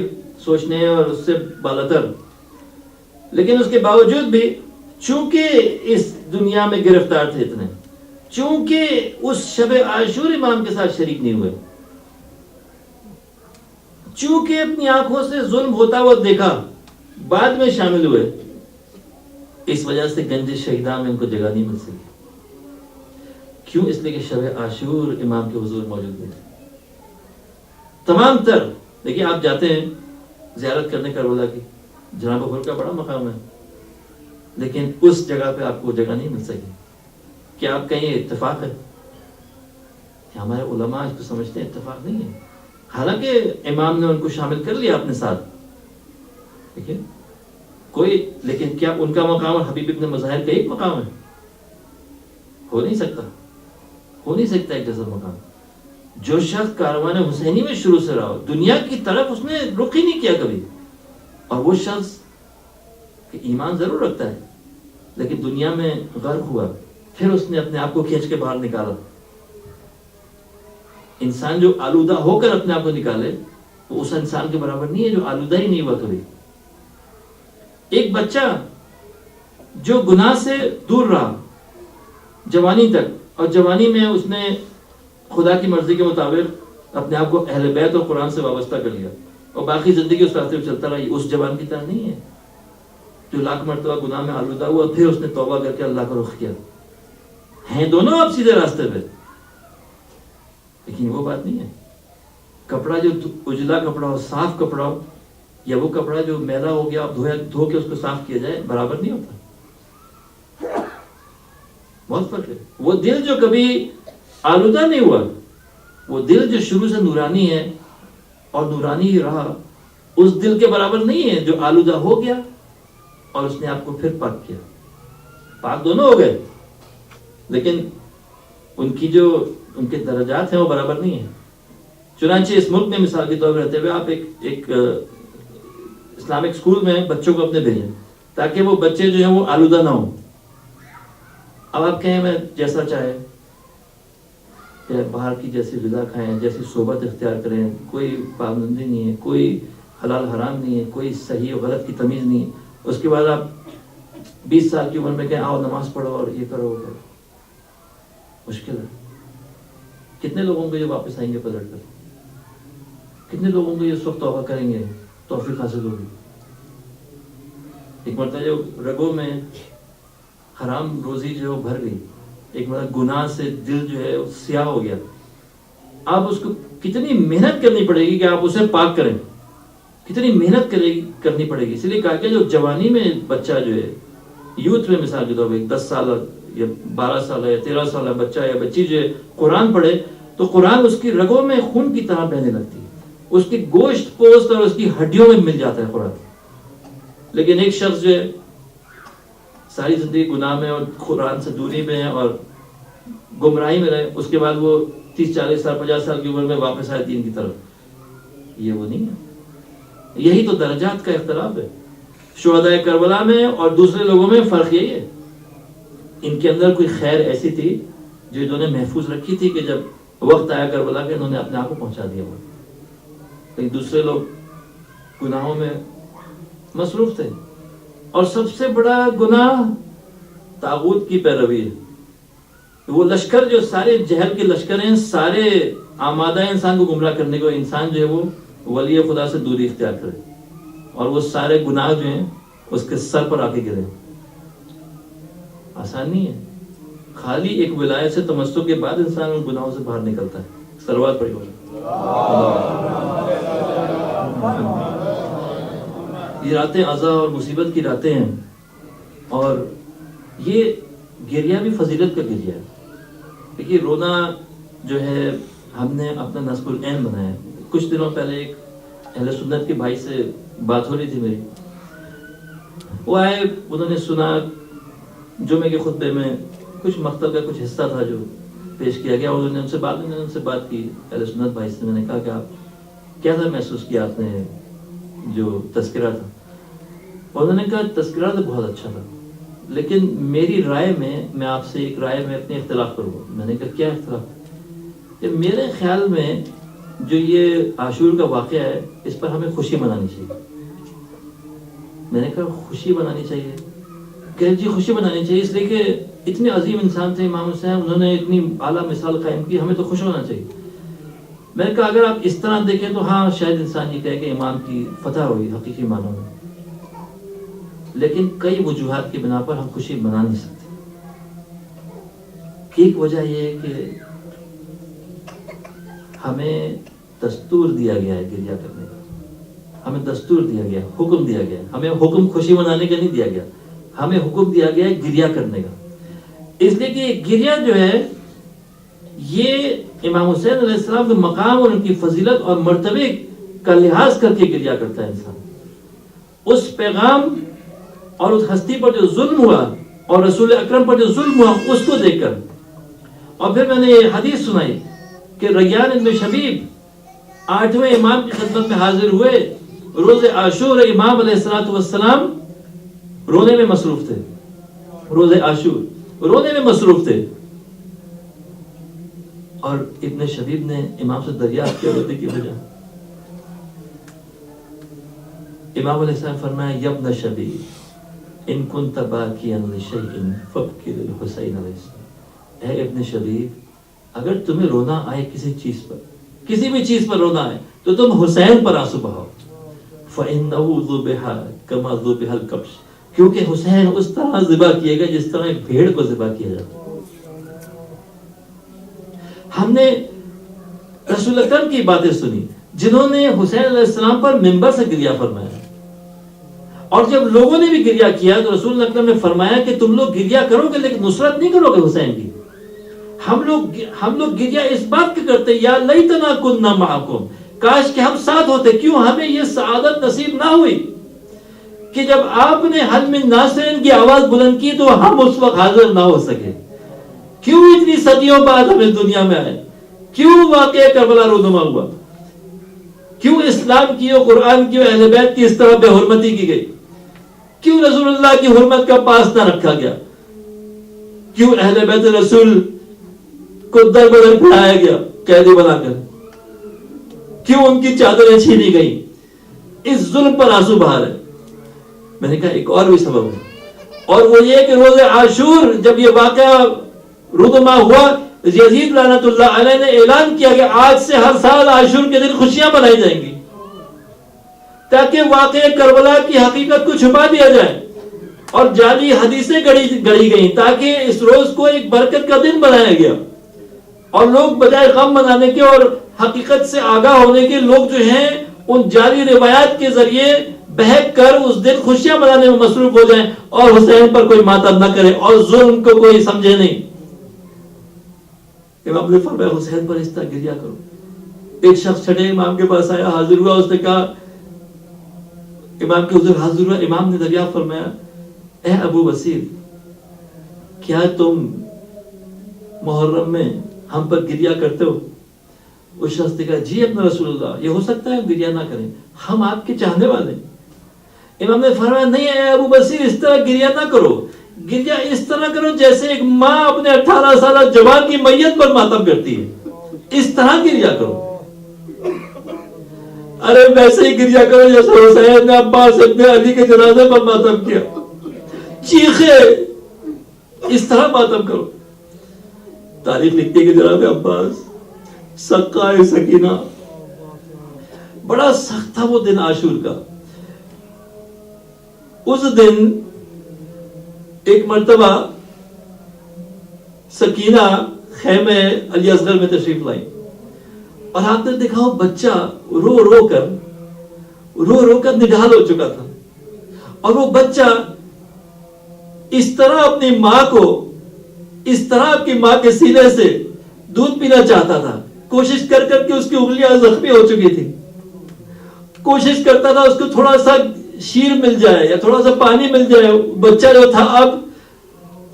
سوچنے اور اس سے بالاتر. لیکن اس کے باوجود بھی چونکہ اس دنیا میں گرفتار تھے اتنے, چونکہ اس شب عاشور امام کے ساتھ شریک نہیں ہوئے, چونکہ اپنی آنکھوں سے ظلم ہوتا ہوا دیکھا بعد میں شامل ہوئے, اس وجہ سے گنج شہیداں میں ان کو جگہ نہیں مل سکی. کیوں؟ اس لیے کہ شب عاشور امام کے حضور موجود تھے. تمام تر دیکھیے آپ جاتے ہیں زیارت کرنے کربلا کی, جناب حر کا بڑا مقام ہے, لیکن اس جگہ پہ آپ کو جگہ نہیں مل سکی. کیا آپ کہیں اتفاق ہے؟ ہمارے علماء اس کو سمجھتے ہیں اتفاق نہیں ہے. حالانکہ امام نے ان کو شامل کر لیا اپنے ساتھ, ٹھیک ہے کوئی, لیکن کیا ان کا مقام اور حبیب ابن مظاہر کا ایک مقام ہے؟ ہو نہیں سکتا, ہو نہیں سکتا ایک جیسا مقام. جو شخص کاروان حسینی میں شروع سے رہا, دنیا کی طرف اس نے رخ ہی نہیں کیا کبھی, اور وہ شخص کہ ایمان ضرور رکھتا ہے لیکن دنیا میں غرق ہوا, پھر اس نے اپنے آپ کو کھینچ کے باہر نکالا. انسان جو آلودہ ہو کر اپنے آپ کو نکالے وہ اس انسان کے برابر نہیں ہے جو آلودہ ہی نہیں ہوا کبھی. ایک بچہ جو گناہ سے دور رہا جوانی تک, اور جوانی میں اس نے خدا کی مرضی کے مطابق اپنے آپ کو اہل بیت اور قرآن سے وابستہ کر لیا, اور باقی زندگی اس راستے پہ چلتا رہا, اس جوان کی طرح نہیں ہے جو لاکھ مرتبہ گناہ میں آلودہ ہوا پھر اس نے توبہ کر کے اللہ کا رخ کیا. ہیں دونوں آپ سیدھے راستے پہ, لیکن وہ بات نہیں ہے. کپڑا جو اجلا کپڑا ہو, صاف کپڑا ہو, یا وہ کپڑا جو میلا ہو گیا اب دھو کے اس کو صاف کیا جائے, برابر نہیں ہوتا. بہت فرق ہے. وہ دل جو کبھی آلودہ نہیں ہوا, وہ دل جو شروع سے نورانی ہے اور نورانی ہی رہا, اس دل کے برابر نہیں ہے جو آلودہ ہو گیا اور اس نے آپ کو پھر پاک کیا. پاک دونوں ہو گئے, لیکن ان کی جو ان کے درجات ہیں وہ برابر نہیں ہیں. چنانچہ اس ملک میں مثال کے طور پر رہتے ہوئے آپ ایک اسلامک اسکول میں بچوں کو اپنے بھیجیں تاکہ وہ بچے جو ہیں وہ آلودہ نہ ہوں. اب آپ کہیں میں جیسا چاہے کہ باہر کی جیسی غذا کھائیں, جیسی صحبت اختیار کریں, کوئی پابندی نہیں ہے, کوئی حلال حرام نہیں ہے, کوئی صحیح و غلط کی تمیز نہیں ہے. اس کے بعد آپ 20 سال کی عمر میں کہیں آؤ نماز پڑھو اور یہ کرو وہ کرو. مشکل ہے. کتنے لوگوں کو یہ واپس آئیں گے پلٹ کر؟ کتنے لوگوں کو یہ اس وقت توبہ کریں گے, توفیق حاصل ہوگی؟ ایک مرتبہ جو رگوں میں حرام روزی جو بھر گئی, ایک مرتبہ گناہ سے دل جو ہے سیاہ ہو گیا, آپ اس کو کتنی محنت کرنی پڑے گی کہ آپ اسے پاک کریں, کتنی محنت کرنی پڑے گی. اس لیے کہا کہ جو جوانی میں بچہ جو ہے, یوتھ میں مثال کے طور پہ 10 سال یا 12 سال یا 13 سال بچہ یا بچی جو ہے قرآن پڑھے تو قرآن اس کی رگوں میں خون کی طرح بہنے لگتی ہے, اس کی گوشت پوست اور اس کی ہڈیوں میں مل جاتا ہے قرآن. لیکن ایک شخص جو ہے ساری زندگی گناہ میں اور قرآن سے دوری میں ہے اور گمراہی میں رہے, اس کے بعد وہ 30-40 سال 50 سال کی عمر میں واپس آئے دین کی طرف, یہ وہ نہیں ہے. یہی تو درجات کا اختلاف ہے. شہدائے کربلا میں اور دوسرے لوگوں میں فرق یہی ہے. ان کے اندر کوئی خیر ایسی تھی جو انہوں نے محفوظ رکھی تھی کہ جب وقت آیا کربلا کے انہوں نے اپنے آپ کو پہنچا دیا. لیکن دوسرے لوگ گناہوں میں مصروف تھے. اور سب سے بڑا گناہ طاغوت کی پیروی ہے. وہ لشکر جو سارے جہل کے لشکر ہیں, سارے آمادہ ہیں انسان کو گمراہ کرنے کو. انسان جو ہے وہ ولی خدا سے دوری اختیار کرے اور وہ سارے گناہ جو ہیں اس کے سر پر آ کے گرے. آسان نہیں ہے. خالی ایک ولایت سے تمسک کے بعد انسان ان گناہوں سے باہر نکلتا ہے. صلوات پڑھی ہوئی. یہ راتیں عزا اور مصیبت کی راتیں ہیں, اور یہ گریہ بھی فضیلت کا گریہ ہے. دیکھیے رونا جو ہے ہم نے اپنا نصب العین بنایا ہے. کچھ دنوں پہلے ایک اہل سنت کے بھائی سے بات ہو رہی تھی میری. وہ آئے, انہوں نے سنا جمعے کے خطبے میں کچھ مکتب کا کچھ حصہ تھا جو پیش کیا گیا. انہوں نے ان سے بات کی اہل سنت بھائی سے. میں نے کہا کہ آپ کیسا محسوس کیا آپ نے جو تذکرہ تھا؟ انہوں نے کہا تذکرہ تو بہت اچھا تھا, لیکن میری رائے میں آپ سے ایک رائے میں اپنے اختلاف کروں گا. میں نے کہا کیا اختلاف؟ کہ میرے خیال میں جو یہ عاشور کا واقعہ ہے اس پر ہمیں خوشی منانی چاہیے. میں نے کہا خوشی منانی چاہیے؟ کہ جی خوشی منانی چاہیے اس لیے کہ اتنے عظیم انسان تھے امام حسین, انہوں نے اتنی اعلیٰ مثال قائم کی, ہمیں تو خوش ہونا چاہیے. میں نے کہا اگر آپ اس طرح دیکھیں تو ہاں شاید انسان یہ کہے کہ امام کی فتح ہوئی حقیقی معنوں میں, لیکن کئی وجوہات کی بنا پر ہم خوشی منا نہیں سکتے. ایک وجہ یہ ہے کہ ہمیں دستور دیا گیا ہے گریہ کرنے کا. ہمیں دستور دیا گیا, حکم دیا گیا. ہمیں حکم خوشی منانے کا نہیں دیا گیا, ہمیں حکم دیا گیا ہے گریہ کرنے کا. اس لیے کہ گریہ جو ہے یہ امام حسین علیہ السلام کے مقام اور ان کی فضیلت اور مرتبے کا لحاظ کر کے گریہ کرتا ہے انسان. اس پیغام اور اس ہستی پر جو ظلم ہوا اور رسول اکرم پر جو ظلم ہوا اس کو دیکھ کر. اور پھر میں نے یہ حدیث سنائی کہ ریان بن شبیب 8ویں امام کی خدمت میں حاضر ہوئے. روز عاشور امام علیہ السلام رونے میں مصروف تھے. روز عاشور رونے میں مصروف تھے. اور ابن شبیب نے امام سے دریافت کیا رونے کی وجہ. امام علیہ السلام فرمایا یا ابن شبیب ان کنت باکیا لشیء فابکی للحسین علیہ السلام. اے ابن شبیب اگر تمہیں رونا آئے کسی چیز پر, کسی بھی چیز پر رونا آئے تو تم حسین پر آنسو بہاؤ. فإنه ذبح كما ذبح الكبش, کیونکہ حسین اس طرح ذبح کیے گا جس طرح ایک بھیڑ کو ذبح کیا جاتا ہے. ہم نے رسول اکرم کی باتیں سنی جنہوں نے حسین علیہ السلام پر منبر سے گریہ فرمایا, اور جب لوگوں نے بھی گریہ کیا تو رسول اللہ نے فرمایا کہ تم لوگ گریہ کرو گے لیکن نصرت نہیں کرو گے حسین کی. ہم لوگ گریہ اس بات کے کرتے یا لیتنا کننا معکم، کاش کہ ہم ساتھ ہوتے. کیوں ہمیں یہ سعادت نصیب نہ ہوئی کہ جب آپ نے حل من ناصرین کی آواز بلند کی تو ہم اس وقت حاضر نہ ہو سکے. کیوں اتنی صدیوں بعد ہم اس دنیا میں آئے؟ کیوں واقعہ کربلا رونما ہوا؟ کیوں اسلام کی اور قرآن کی اور اہل بیت کی اس طرح بے حرمتی کی گئی؟ کیوں رسول اللہ کی حرمت کا پاس نہ رکھا گیا؟ کیوں اہل بیت رسول کو در بدر پھیلایا گیا قیدی بنا کر؟ کیوں ان کی چادریں چھینی گئی؟ اس ظلم پر آنسو بہا رہے. میں نے کہا ایک اور بھی سبب ہے، اور وہ یہ کہ روز عاشور جب یہ واقعہ رونما ہوا، یزید لعنت اللہ علیہ نے اعلان کیا کہ آج سے ہر سال عاشور کے دن خوشیاں منائی جائیں گی تاکہ واقعہ کربلا کی حقیقت کو چھپا دیا جائے، اور جعلی حدیثیں گڑی گئیں تاکہ اس روز کو ایک برکت کا دن بنایا گیا، اور لوگ بجائے غم منانے کے اور حقیقت سے آگاہ ہونے کے لوگ جو ہیں ان جعلی روایات کے ذریعے بہک کر اس دن خوشیاں منانے میں مصروف ہو جائیں اور حسین پر کوئی ماتم نہ کرے اور ظلم کو کوئی سمجھے نہیں. امام نے فرمایا حسین پر اس طرح گریہ کرو. ایک شخص چھٹے امام کے پاس آیا، حاضر ہوا، اس نے کہا امام کے حضور حاضر ہوا. امام نے دریافت فرمایا اے ابو بصیر، کیا تم محرم میں ہم پر گریہ کرتے ہو؟ اس شخص نے کہا جی اپنا رسول اللہ، یہ ہو سکتا ہے ہم گریہ نہ کریں، ہم آپ کے چاہنے والے ہیں. امام نے فرمایا نہیں اے ابو بصیر، اس طرح گریہ نہ کرو. گریہ اس طرح کرو جیسے ایک ماں اپنے 18 سالہ جوان کی میت پر ماتم کرتی ہے، اس طرح گریہ کرو. ارے ویسے ہی گریہ کرو جیسے حسین نے عباس ابن علی کے جنازے پر ماتم کیا، چیخے، اس طرح ماتم کرو. تاریخ لکھتی ہے کہ جناب عباس سقائے سکینہ، بڑا سخت تھا وہ دن عاشور کا. اس دن ایک مرتبہ سکینہ خیمے علی اصغر میں تشریف لائی اور آپ نے دیکھا وہ بچہ رو رو کر نڈال ہو چکا تھا، اور وہ بچہ اس طرح اپنی ماں کو، اس طرح آپ کی ماں کے سینے سے دودھ پینا چاہتا تھا، کوشش کر کے اس کی انگلیاں زخمی ہو چکی تھی، کوشش کرتا تھا اس کو تھوڑا سا شیر مل جائے یا تھوڑا سا پانی مل جائے. بچہ جو تھا اب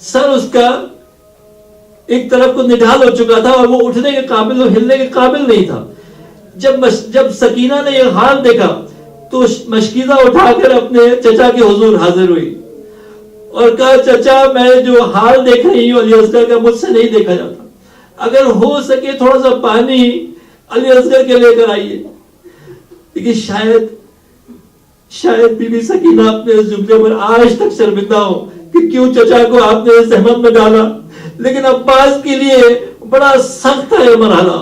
سر اس کا ایک طرف کو نڈھال ہو چکا تھا اور وہ اٹھنے کے قابل، ہلنے کے قابل نہیں تھا. جب سکینہ نے یہ حال دیکھا تو مشکیزہ اٹھا کر اپنے چچا کے حضور حاضر ہوئی اور کہا چچا میں جو حال دیکھ رہی ہوں علی اصغر کا مجھ سے نہیں دیکھا جاتا، اگر ہو سکے تھوڑا سا پانی علی اصغر کے لے کر آئیے. لیکن شاید بی بی سکینہ اپنے اس جملے پر آج تک شرمندہ ہو کہ کیوں چچا کو آپ نے اس زحمت میں ڈالا، لیکن عباس کے لیے بڑا سخت ہے یہ مرحلہ.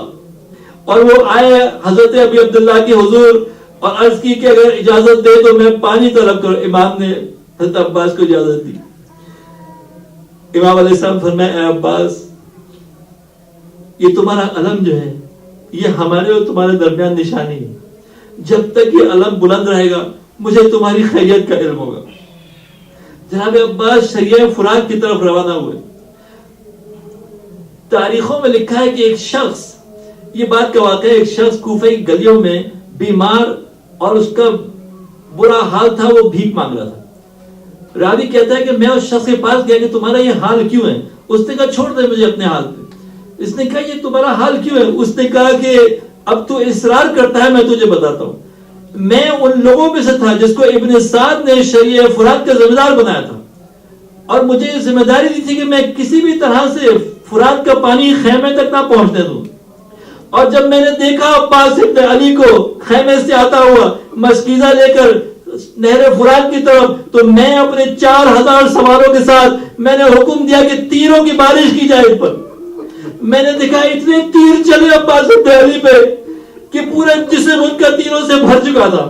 اور وہ آئے حضرت ابی عبداللہ کے حضور اور عرض کی کہ اگر اجازت دے تو میں پانی طلب کروں. امام نے حضرت عباس کو اجازت دی. امام علیہ السلام فرمایا اے عباس، یہ تمہارا علم جو ہے یہ ہمارے اور تمہارے درمیان نشانی ہے، جب تک یہ علم بلند رہے گا مجھے تمہاری خیریت کا علم ہوگا. جناب عباس شریعہ فراق کی طرف روانہ ہوئے. تاریخوں میں لکھا ہے کہ ایک شخص، یہ بات کا واقعہ، ایک شخص کوفہ کی گلیوں میں بیمار اور اس کا برا حال تھا، وہ بھیک مانگ رہا تھا. راوی کہتا ہے کہ میں اس شخص کے پاس گیا کہ تمہارا یہ حال کیوں ہے؟ اس نے کہا چھوڑ دے مجھے اپنے حال پہ. اس نے کہا یہ تمہارا حال کیوں ہے؟ اس نے کہا کہ اب تو اصرار کرتا ہے، میں تجھے بتاتا ہوں. میں ان لوگوں میں سے تھا جس کو ابن سعد نے شریعہ فرات کا ذمہ دار بنایا تھا، اور مجھے یہ ذمہ داری دی تھی کہ میں کسی بھی طرح سے فرات کا پانی خیمے تک نہ پہنچنے دوں. اور جب میں نے دیکھا عباس ابن علی کو خیمے سے آتا ہوا مشکیزہ لے کر نہر فرات کی طرف، تو میں اپنے 4000 سواروں کے ساتھ میں نے حکم دیا کہ تیروں کی بارش کی جائے اس پر. میں نے دیکھا اتنے تیر چلے عباس ابن علی پہ کہ پورے جسم ان کا تیروں سے بھر چکا تھا.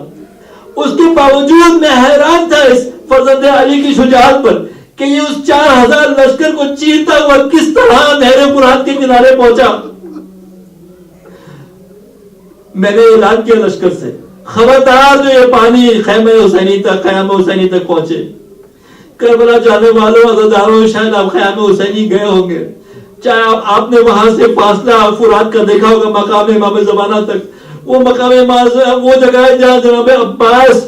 اس کے باوجود میں حیران تھا اس فرزند علی کی شجاعت پر کہ یہ اس 4000 لشکر کو چیرتا ہوا کس طرح نہر فرات کے کنارے پہنچا. میں نے اعلان کیا لشکر سے خبردار جو یہ پانی خیمہ حسینی تک پہنچے. کربلا جانے والوں عزاداروں شاید آپ خیمہ حسینی گئے ہوں گے, چاہے آپ نے وہاں سے فاصلہ فرات کا دیکھا ہوگا مقام امام زمانہ تک. وہ مقام وہ جگہ ہے جہاں جناب عباس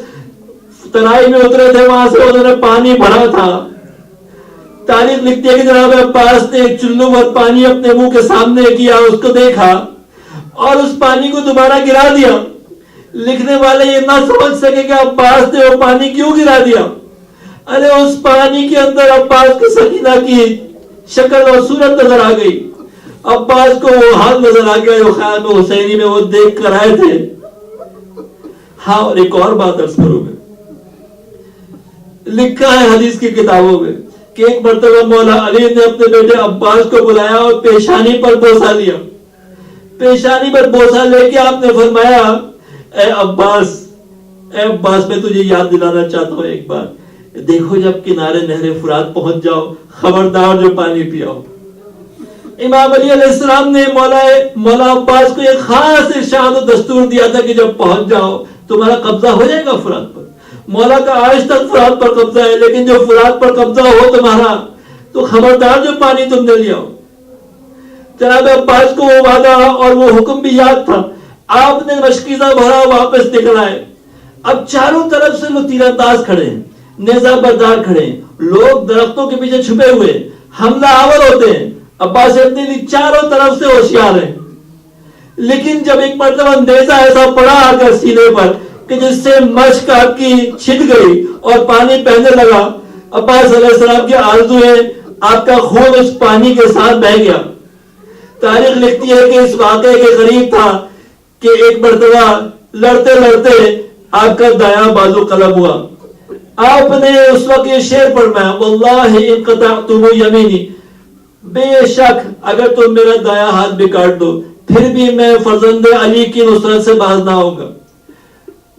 ترائی میں اترے تھے, وہاں سے انہوں نے پانی بھرا تھا. تاریخ لکھتی ہے کہ جناب عباس نے ایک چلو بھر پانی اپنے منہ کے سامنے کیا, اس کو دیکھا اور اس پانی کو دوبارہ گرا دیا. لکھنے والے یہ نہ سمجھ سکے کہ عباس نے وہ پانی کیوں گرا دیا. ارے اس پانی کے اندر عباس کی سکینہ کی شکل اور صورت نظر آ گئی. عباس کو وہ حال نظر آ گیا جو خیمہ حسینی میں وہ دیکھ کر آئے تھے. ہاں, اور ایک اور بات عرض کروں میں, لکھا ہے حدیث کی کتابوں میں کہ ایک مرتبہ مولا علی نے اپنے بیٹے عباس کو بلایا اور پیشانی پر بوسہ لیا. پیشانی پر بوسہ لے کے آپ نے فرمایا, اے عباس میں تجھے یاد دلانا چاہتا ہوں ایک بار, دیکھو جب کنارے نہر فرات پہنچ جاؤ خبردار جو پانی پیاؤ. امام علی علیہ السلام نے مولا عباس کو ایک خاص ارشاد و دستور دیا تھا کہ جب پہنچ جاؤ تمہارا قبضہ ہو جائے گا فرات پر. مولا کا آج تک فرات پر قبضہ ہے, لیکن جو فرات پر قبضہ ہو تمہارا تو خبردار جو پانی تم نے لیا ہو. جناب عباس کو وہ وعدہ اور وہ حکم بھی یاد تھا. آپ نے مشکیزہ بھرا واپس نکل آئے. اب چاروں طرف سے لوگ تیر انداز کھڑے ہیں, نیزہ بردار کھڑے ہیں, لوگ درختوں کے پیچھے چھپے ہوئے حملہ آور ہوتے ہیں. عباس ابن علی چاروں طرف سے ہوشیار ہیں. لیکن جب ایک مرتبہ نیزہ ایسا پڑا آ کر سینے پر کہ جس سے مشک آپ کی چھٹ گئی اور پانی بہنے لگا, عباس علیہ السلام کی آرزو ہے آپ کا خون اس پانی کے ساتھ بہہ گیا. تاریخ لکھتی ہے کہ اس واقعے کے قریب تھا کہ ایک مرتبہ لڑتے لڑتے آپ کا دایاں بازو قلم ہوا. آپ نے اس وقت یہ شعر فرمایا, واللہ ان قطعتم یمینی, بے شک اگر تم میرا دایاں ہاتھ بھی کاٹ دو پھر بھی میں فرزند علی کی نصرت سے باز نہ ہوں گا.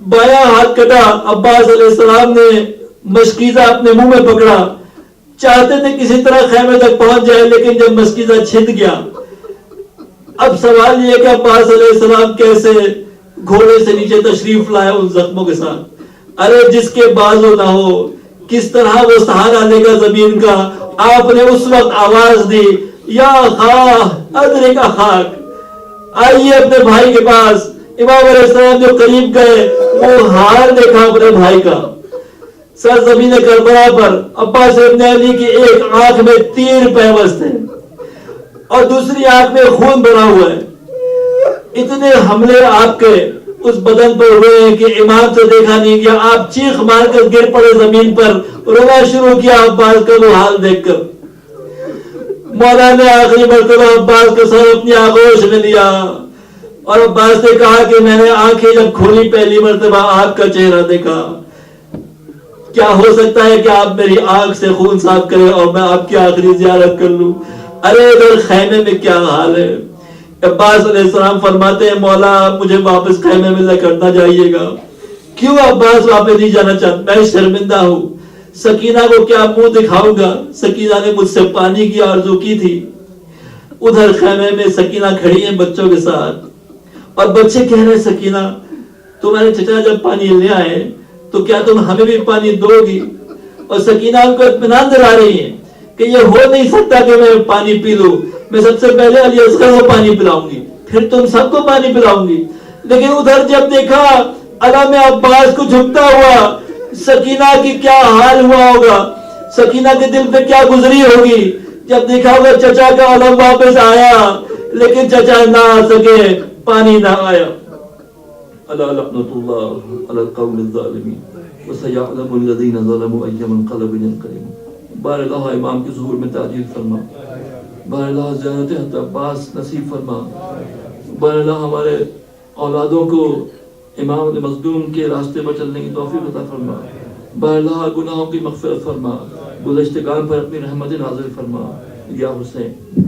بایاں ہاتھ کٹا. عباس علیہ السلام نے مشکیزہ اپنے منہ میں پکڑا, چاہتے تھے کسی طرح خیمے تک پہنچ جائے, لیکن جب مشکیزہ چھت گیا, اب سوال یہ کہ عباس علیہ السلام کیسے گھوڑے سے نیچے تشریف لائے ان زخموں کے ساتھ. ارے جس کے بازو نہ ہو کس طرح وہ سہارا لے گا زمین کا. آپ نے اس وقت آواز دی, یا خواہ ادرک اخاک, آئیے اپنے بھائی کے پاس. امام علیہ السلام جو قریب گئے وہ حال دیکھا اپنے بھائی کا. سرزمین کربلا پر عباس ابن علی کی ایک آنکھ میں تیر پیوست ہے اور دوسری آنکھ میں خون بنا ہوا ہے. اتنے حملے آپ کے اس بدن پر ہوئے ہیں کہ امام سے دیکھا نہیں گیا. آپ چیخ مار کر گر پڑے زمین پر, رونا شروع کیا عباس کا وہ حال دیکھ کر. مولا نے آخری مرتبہ عباس کا سر اپنی آغوش میں لیا اور عباس نے کہا کہ میں نے آنکھیں جب کھولی پہلی مرتبہ آپ کا چہرہ دیکھا. کیا ہو سکتا ہے کہ آپ میری آنکھ سے خون صاف کریں اور میں آپ کی آخری زیارت کر لوں. ارے ادھر خیمے میں کیا حال ہے. عباس علیہ السلام فرماتے ہیں, مولا مجھے واپس خیمے میں لے کر نہ جائیے گا. کیوں عباس واپس نہیں جانا چاہتا؟ میں شرمندہ ہوں. سکینہ کو کیا منہ دکھاؤں گا؟ سکینہ نے مجھ سے پانی کی آرزو کی تھی. ادھر خیمے میں سکینہ کھڑی ہیں بچوں کے ساتھ اور بچے کہہ رہے سکینہ تمہارے چچا جب پانی لے آئے تو کیا تم ہمیں بھی پانی دو گی؟ اور سکینہ ان کو اطمینان دلا رہی ہے کہ یہ ہو نہیں سکتا کہ میں پانی پی لوں. میں سب سے پہلے علی اصغر کو پانی پلاؤں گی, پھر تم سب کو پانی پلاؤں گی. لیکن ادھر جب دیکھا علم عباس کو جھکتا ہوا, سکینہ کی کیا حال ہوا ہوگا, سکینہ کے دل پہ کیا گزری ہوگی جب دیکھا ہوگا چچا کا علم واپس آیا لیکن چچا نہ آ سکے, پانی نہ آیا. الا لعنت اللہ علی القوم الظالمین وسيعلم الذين ظلموا اي منقلب ينقلبون. بار اللہ امام کے ظہور میں تعجیل فرما, بار اللہ زیارت حضرت عباس نصیب فرما, بار اللہ ہمارے اولادوں کو امام مظلوم کے راستے پر چلنے کی توفیق عطا فرما, بار اللہ گناہوں کی مغفرت فرما, گزشتگان پر اپنی رحمت نازل فرما. یا حسین